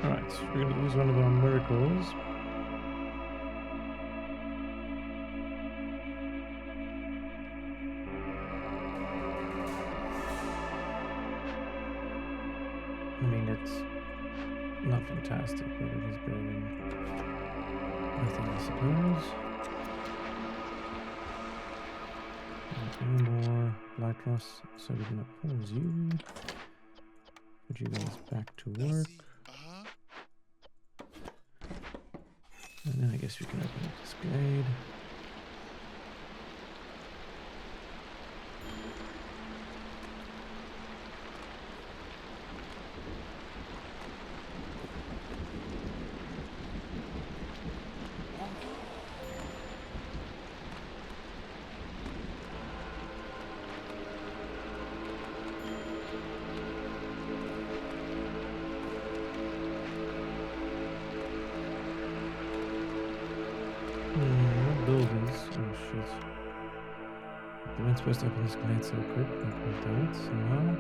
Alright, we're going to use one of our miracles. I mean, it's not fantastic, but it is better than nothing, I suppose. And more Blightrot, so we're going to pause you. Put you guys back to work. And then I guess we can open up this glade. shit. They weren't supposed to open this gate so quick. It worked out somehow.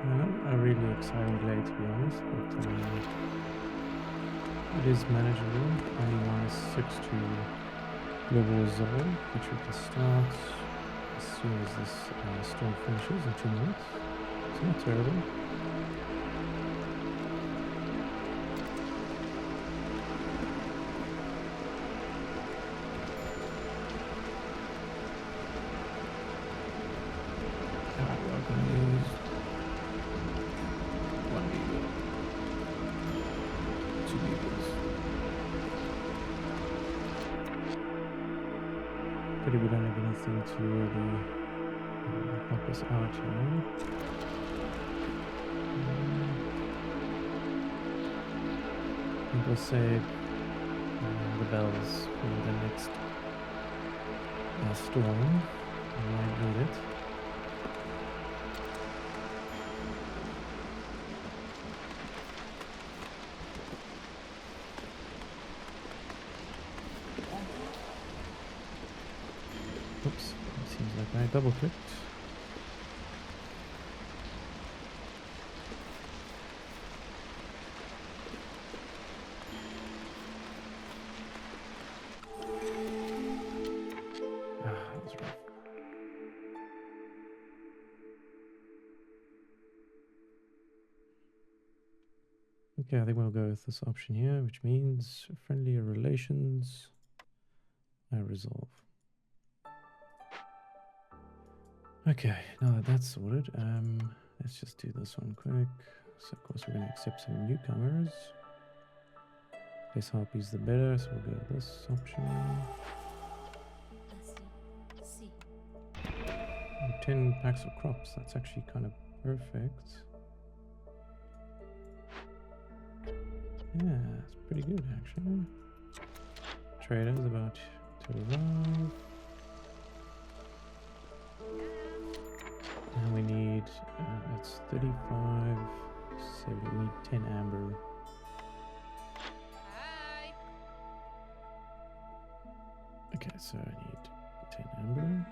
Not a really exciting glade to be honest, but it is manageable. Only -6 to global resolve, which we can start as soon as this storm finishes in 2 minutes. It's not terrible. We are going to use 1 beaver, 2 beavers. Pity we don't have anything to really help us out here. I think we'll save the bells for the next storm. We might need it. Oops, it seems like I double clicked. That was rough. Okay, I think we'll go with this option here, which means friendlier relations. I resolve. Okay, now that that's sorted, let's just do this one quick. So of course we're going to accept some newcomers. Less harpies the better, so we'll go with this option. 10 packs of crops, that's actually kind of perfect. Yeah, it's pretty good actually. Traders about to arrive. And we need, that's 35, 70, we need 10 amber. Hi. Okay, so I need 10 amber.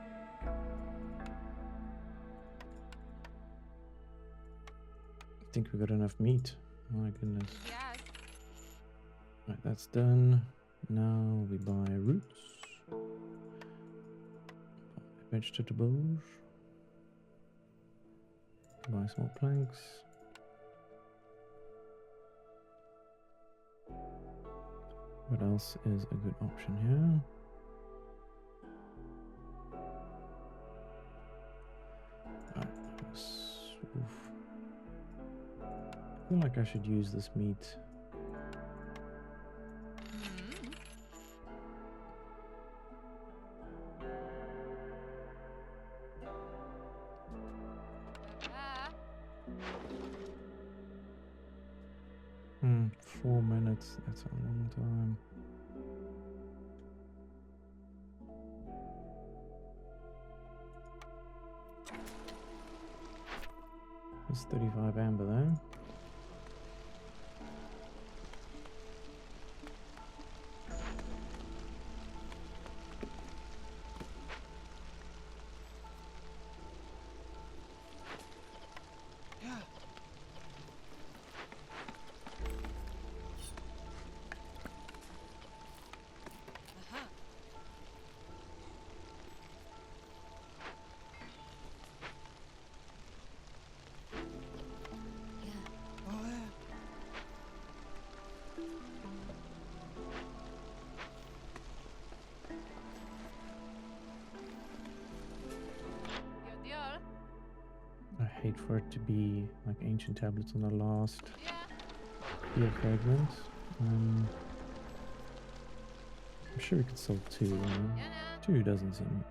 I think we got enough meat. My goodness. Yes. Right, that's done. Now we buy roots, vegetables, buy small planks. What else is a good option here? I feel like I should use this meat. Ah. 4 minutes, that's a long time. It's 35 amber though. I hate for it to be like ancient tablets on the last clear fragment. I'm sure we could solve 2. You know? 2 doesn't seem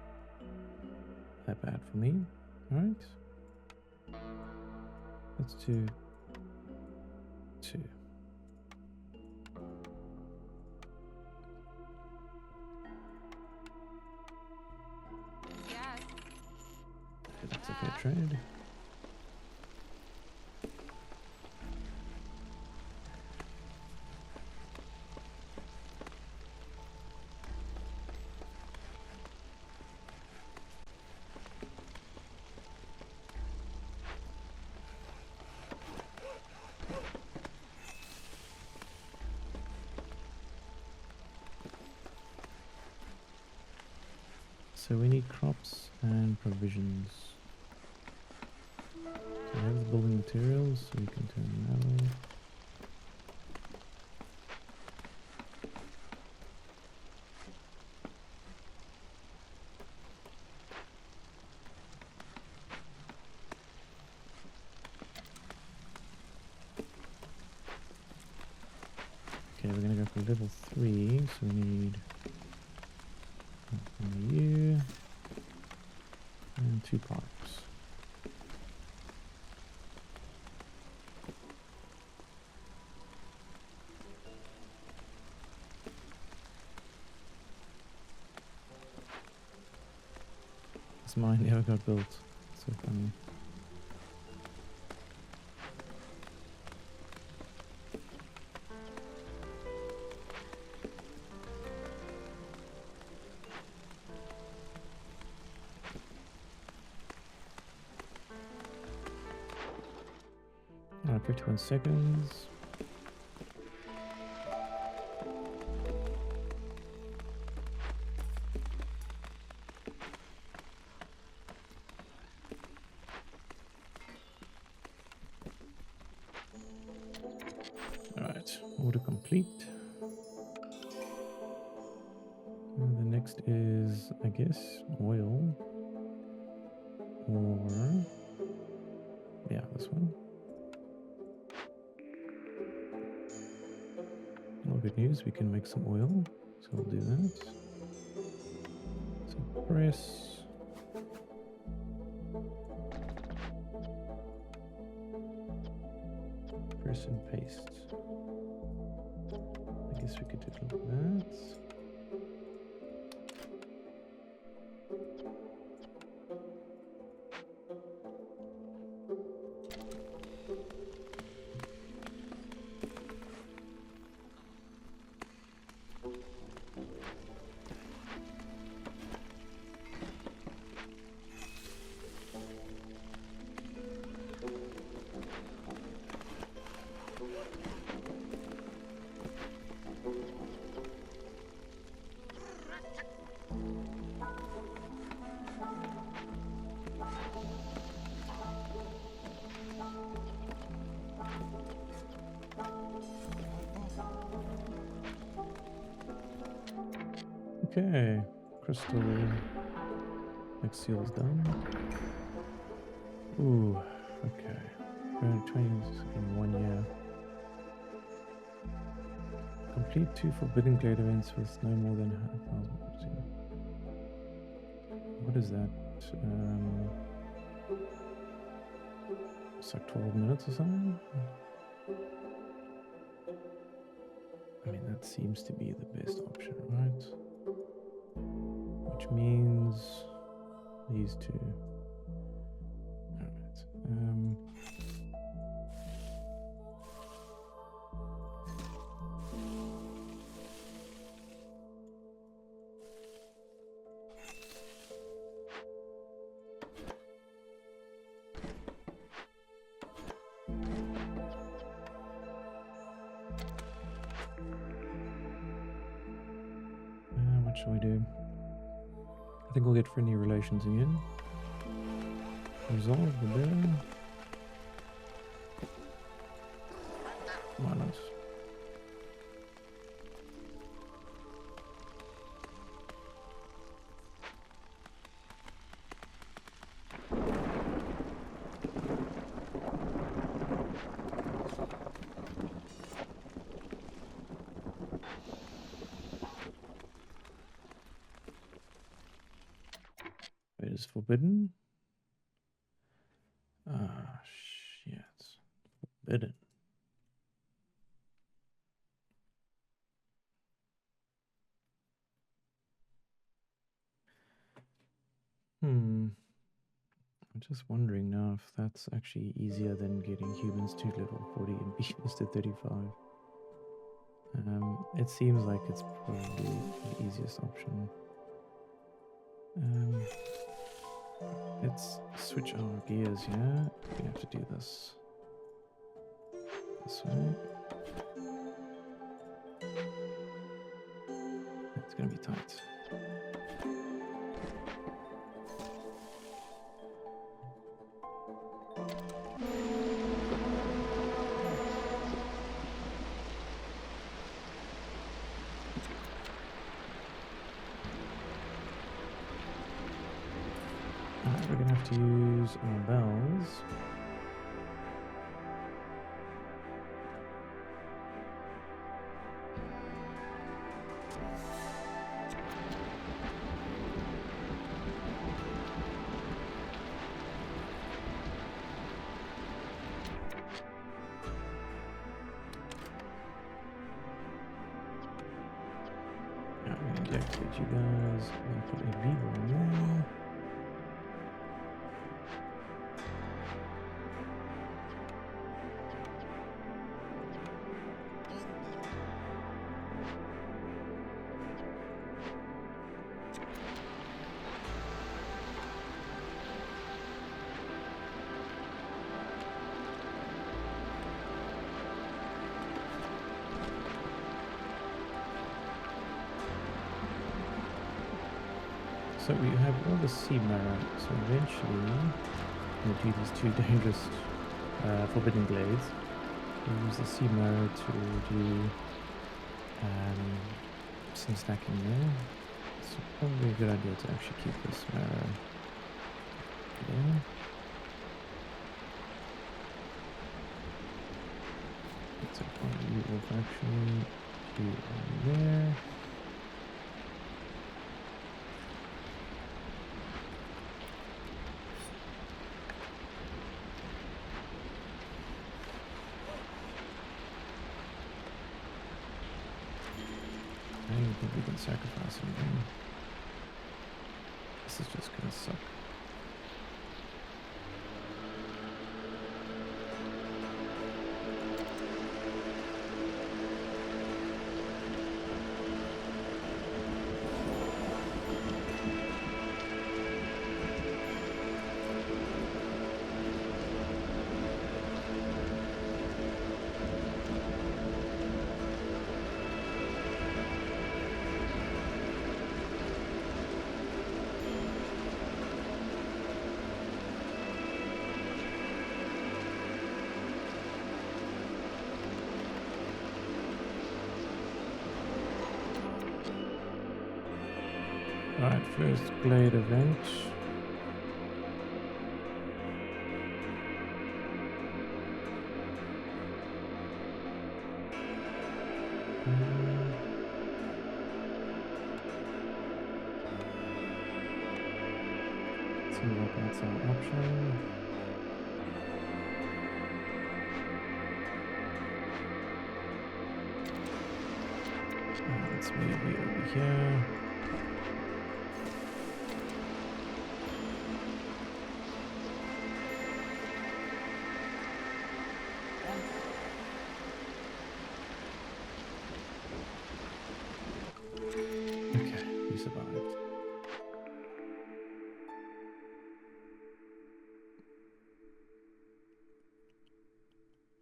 that bad for me. Alright. Let's do 2. trade. So we need crops and provisions. So we have the building materials, so we can turn that on. Okay, we're gonna go for level 3, so we need a year and 2 parks. This mine never got built. So funny. Alright, 51 seconds. Alright, order complete. And the next is, I guess, oil. Or, yeah, this one. Well, good news, we can make some oil, so we'll do that. So press. Press and paste. I guess we could do it like that. Okay, crystal seal's done. Ooh, okay. 20 in 1 year. Complete 2 forbidden glade events with no more than 1,000. What is that? It's like 12 minutes or something? I mean, that seems to be the best option, right? Which means these two. Alright. What shall we do? I think we'll get friendly relations again. Resolve the bear. Why not? It is forbidden. Ah, shit. Forbidden. I'm just wondering now if that's actually easier than getting humans to level 40 and beavers to 35. It seems like it's probably the easiest option. Let's switch our gears here. We have to do this way. It's gonna be tight. We're gonna have to use our bells. Yeah, I'm gonna deactivate you guys. I'm gonna put a beaver on there. So we have all the sea marrow. So eventually, we'll do these two dangerous forbidden glades. We'll use the sea marrow to do some stacking there. It's probably a good idea to actually keep this marrow there. Let's take one of you off actually. You on there. I don't even think we can sacrifice anything. This is just gonna suck. Alright, first glade event. Seems like that's our option. Let's maybe over here. Okay, we survived.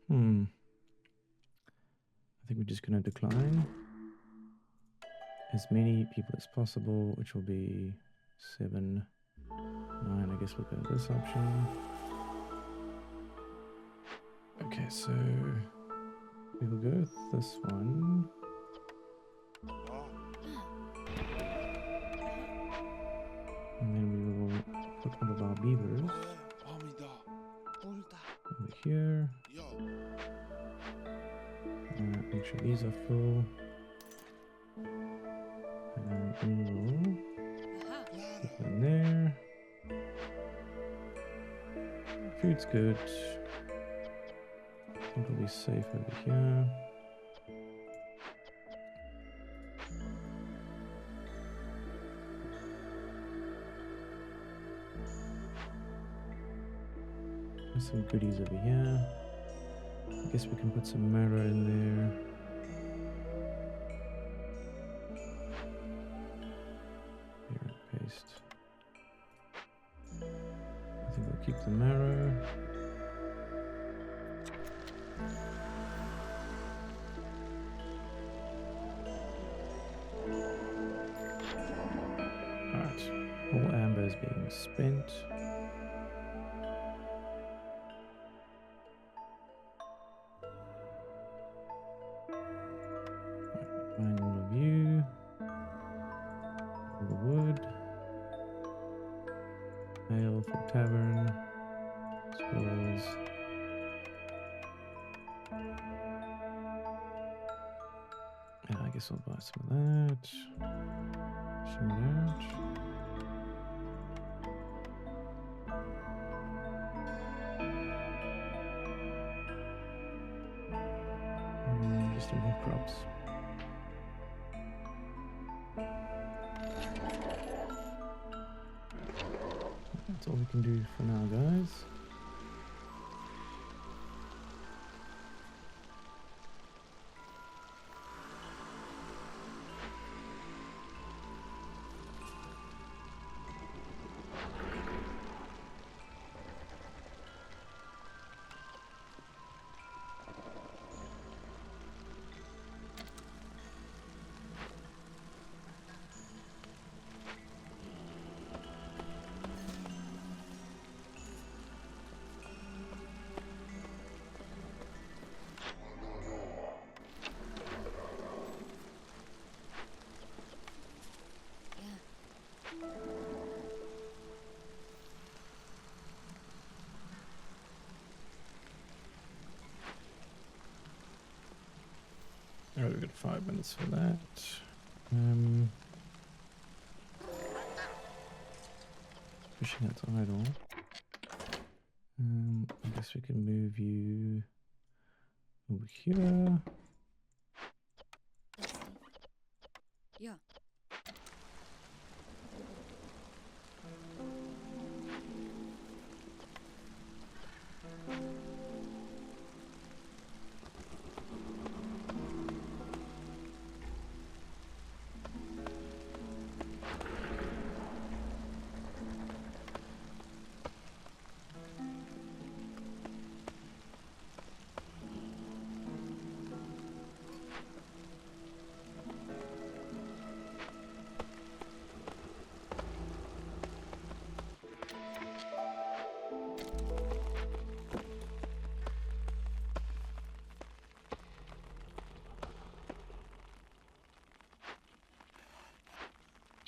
I think we're just going to decline as many people as possible, which will be 7, 9. I guess we'll go with this option. Okay, so we will go with this one. And then we will put one of our beavers over here. Make sure these are full. And we will put them there. Food's good. I think we'll be safe over here. There's some goodies over here. I guess we can put some marrow in there. Here, paste. I think we'll keep the marrow. Alright, all amber is being spent. Buying all of you. All the wood. Ale for tavern. Scrolls. Yeah, I guess I'll buy some of that. Some of that. Just some more crops. That's all we can do for now, guys. Alright, we've got 5 minutes for that. Pushing that to idle. I guess we can move you over here. Yeah.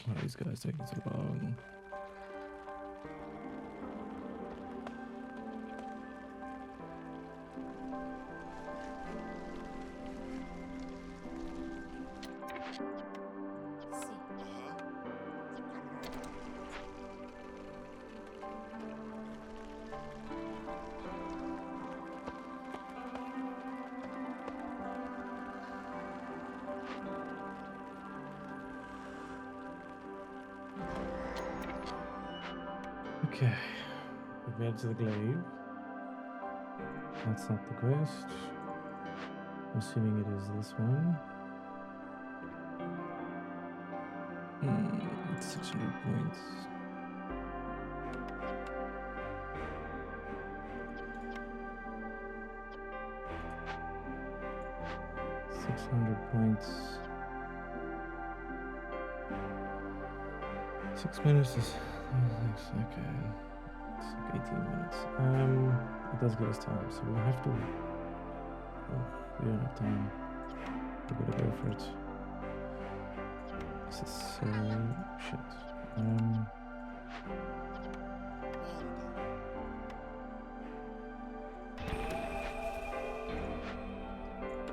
Why are these guys taking so long? Okay, we've made it to the glaive. That's not the quest. I'm assuming it is this one. It's 600 points. £600. 6 minutes is okay. It's like 18 minutes. It does give us time, so we'll have to. Oh, we don't have time. We gotta go for it. This is so shit.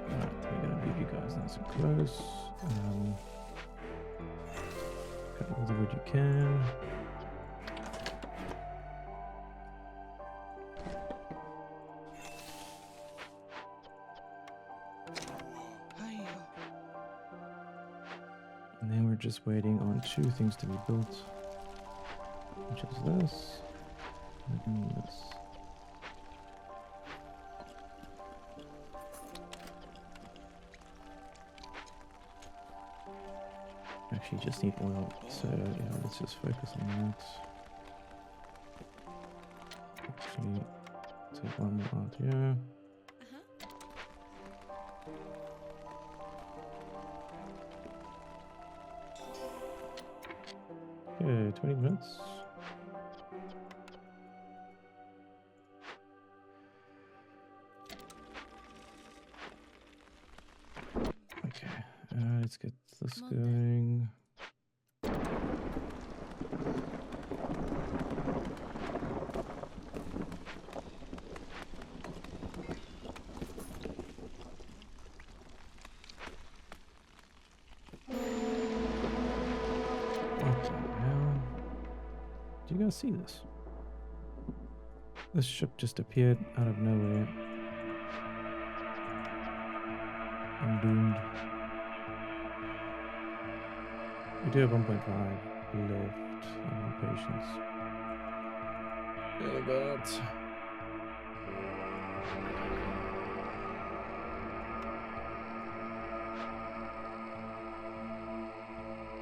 Alright, we're gonna leave you guys nice and close. Cut all the wood you can. And then we're just waiting on 2 things to be built, which is this and this. actually just need oil, so yeah, let's just focus on that. Actually, take one more out here. Okay, 20 minutes. Okay, let's get this going. What the hell? Do you guys see this? This ship just appeared out of nowhere. I'm doomed. We do have 1.5 left in our patience. Hell about.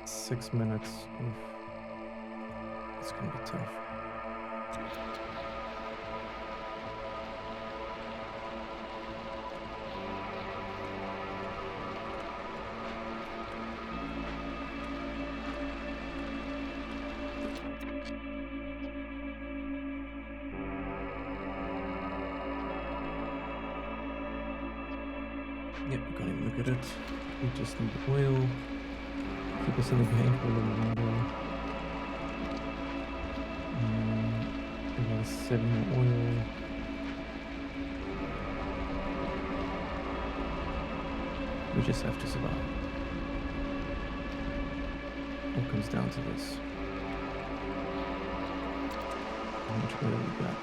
Six minutes. Oof. It's gonna be tough. Yep, we can't even look at it. We just need oil. Keep us in the game for a little longer. We got 7 more oil. We just have to survive. All comes down to this. How much oil we got?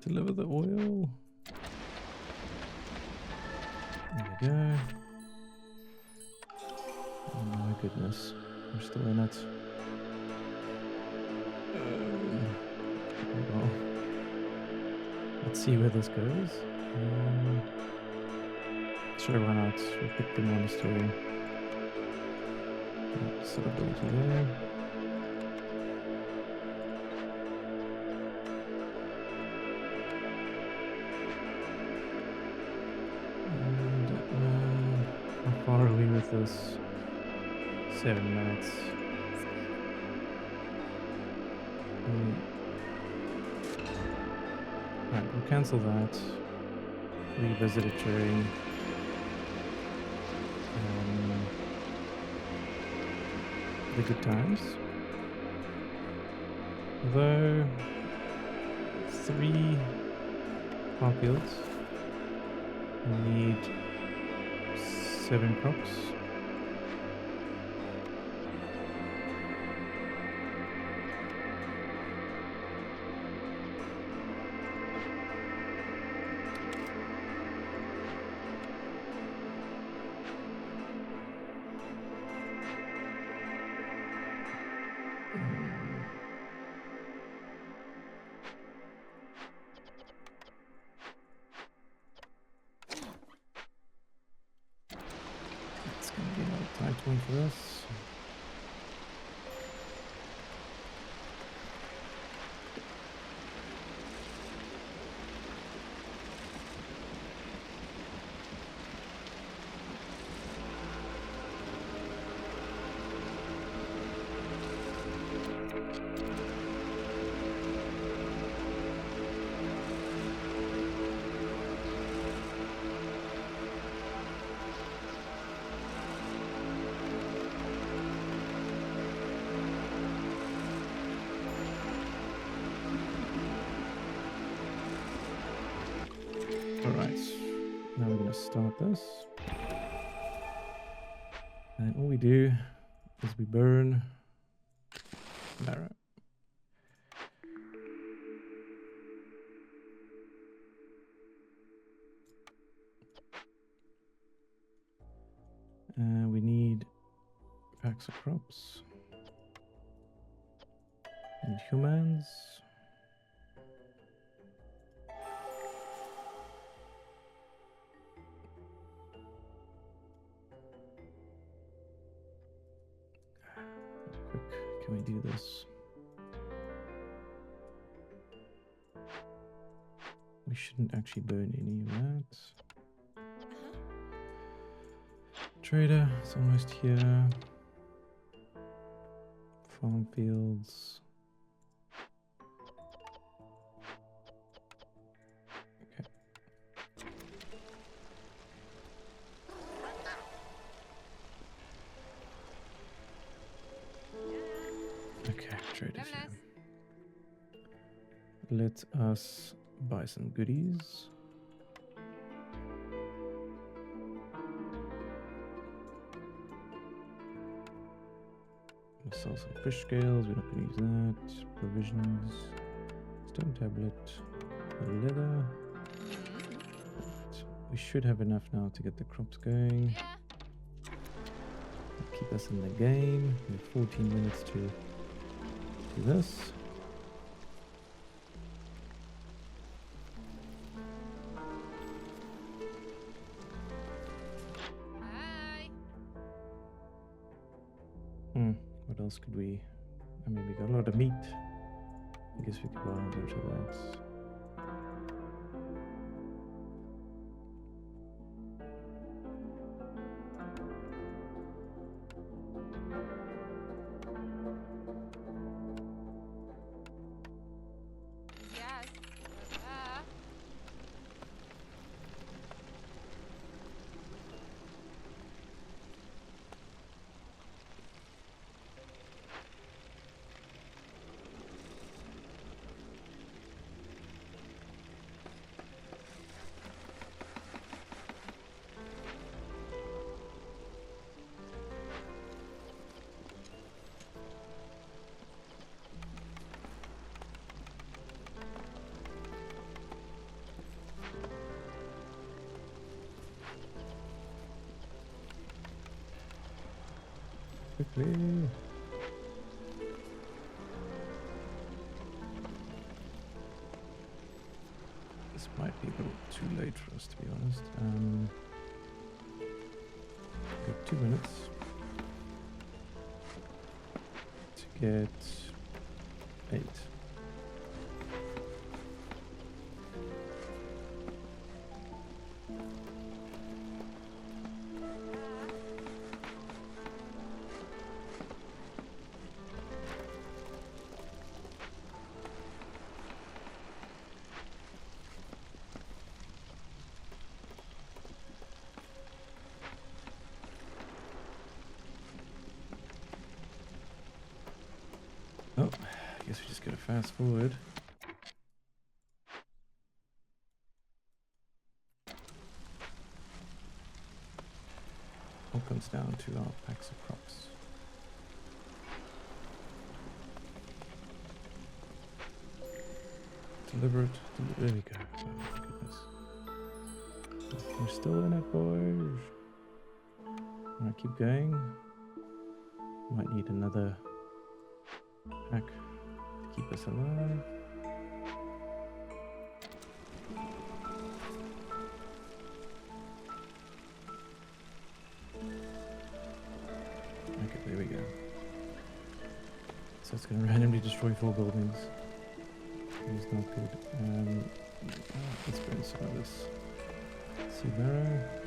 Deliver the oil. There we go. Oh my goodness. We're still in it. Oh well. Let's see where this goes. Should I run out? We'll pick the monastery. Set up over there. How far are we with this? 7 minutes. Right, we'll cancel that. Revisit it during the good times. Although 3 harpies, we need 7 crops. It's going to be another tight one for us. Alright, now we're going to start this. And all we do is we burn marrow. We need packs of crops. And humans. Quick, can we do this? We shouldn't actually burn any of that. Trader, it's almost here. Farm fields. Okay. Okay, traders here. Let us buy some goodies. We'll sell some fish scales, we're not going to use that. Provisions, stone tablet, leather. We should have enough now to get the crops going. Keep us in the game. We have 14 minutes to do this. What else could we... I mean, we got a lot of meat. I guess we could buy a bunch of that. Quickly. This might be a little too late for us, to be honest. Got 2 minutes to get 8. Oh, I guess we just gotta fast forward. All comes down to our packs of crops. Deliver it. There we go. Oh my goodness. We're still in it, boys. Alright, keep going. Might need another pack to keep us alive. Okay, there we go. So it's going to randomly destroy 4 buildings. It's not good. Let's burn some of this sea marrow.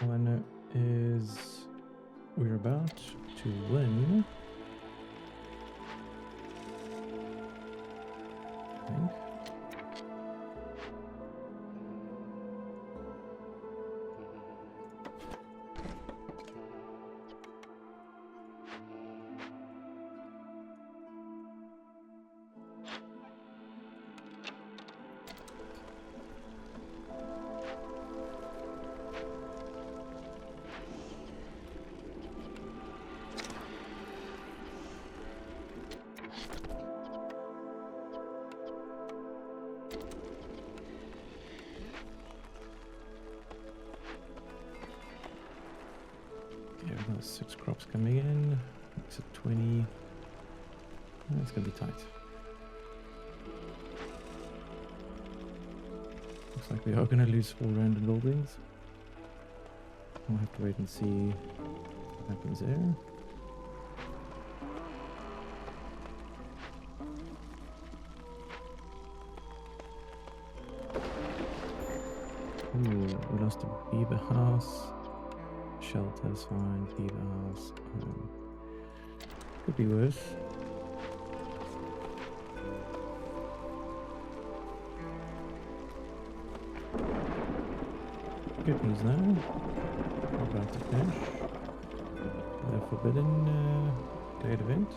All I know is we're about to win Another 6 crops coming in. It's at 20. It's gonna be tight. Looks like we are gonna lose 4 random buildings. We'll have to wait and see what happens there. Ooh, we lost a beaver house. Shelter's fine, beaver house. Could be worse. Good news now. We're about to finish the forbidden glade event,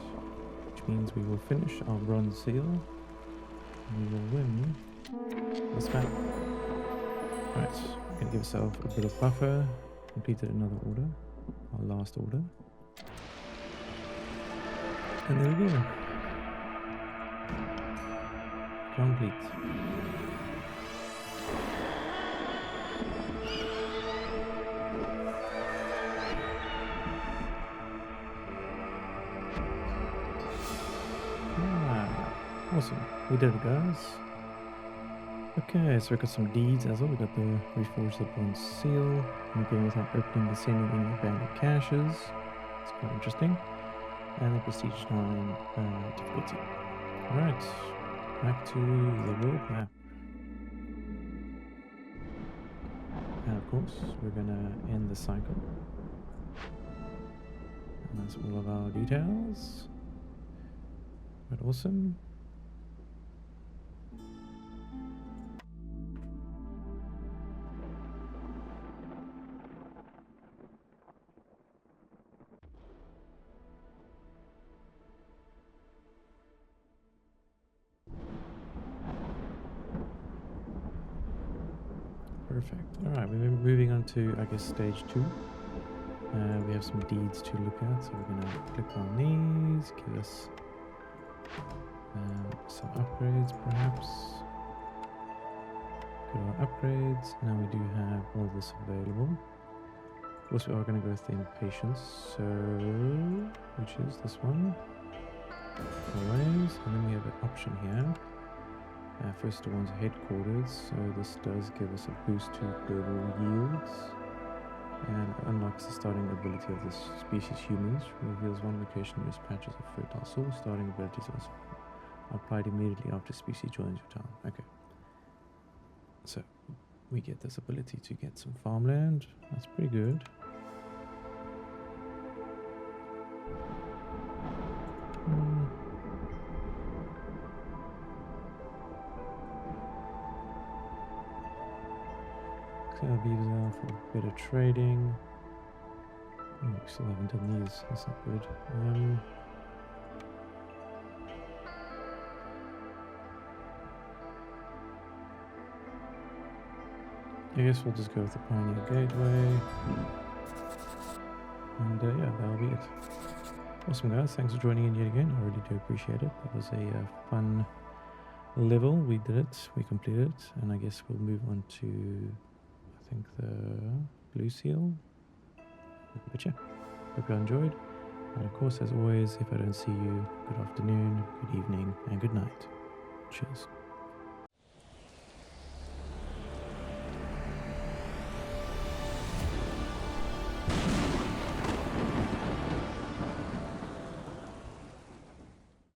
which means we will finish our bronze seal and we will win this map. Right, gonna give ourselves a bit of buffer. Completed another order, our last order. And there we go. Complete. Awesome. We did it, guys. Okay, so we got some deeds as well. We got the reforged the bronze seal. And again, without opening the sending any abandoned caches. It's quite interesting. And the prestige 9 difficulty. Alright, back to the world map. And of course, we're gonna end the cycle. And that's all of our details. But awesome. Perfect. Alright, we're moving on to, I guess, stage 2. We have some deeds to look at, so we're going to click on these, give us some upgrades perhaps. Good old upgrades. Now we do have all this available. Of course, we are going to go with the impatience, so which is this one. Always. And then we have an option here. First one's headquarters, so this does give us a boost to global yields and unlocks the starting ability of this species humans. Reveals one location near patches of fertile soil. Starting abilities are applied immediately after species joins your town. Okay. So we get this ability to get some farmland. That's pretty good. Beavers are for better trading. Oh, we still haven't done these. That's not good. I guess we'll just go with the Pioneer Gateway. And yeah, that'll be it. Awesome, guys. Thanks for joining in yet again. I really do appreciate it. That was a fun level. We did it. We completed it. And I guess we'll move on to, I think, the blue seal. But yeah, hope you enjoyed. And of course, as always, if I don't see you, good afternoon, good evening, and good night. Cheers.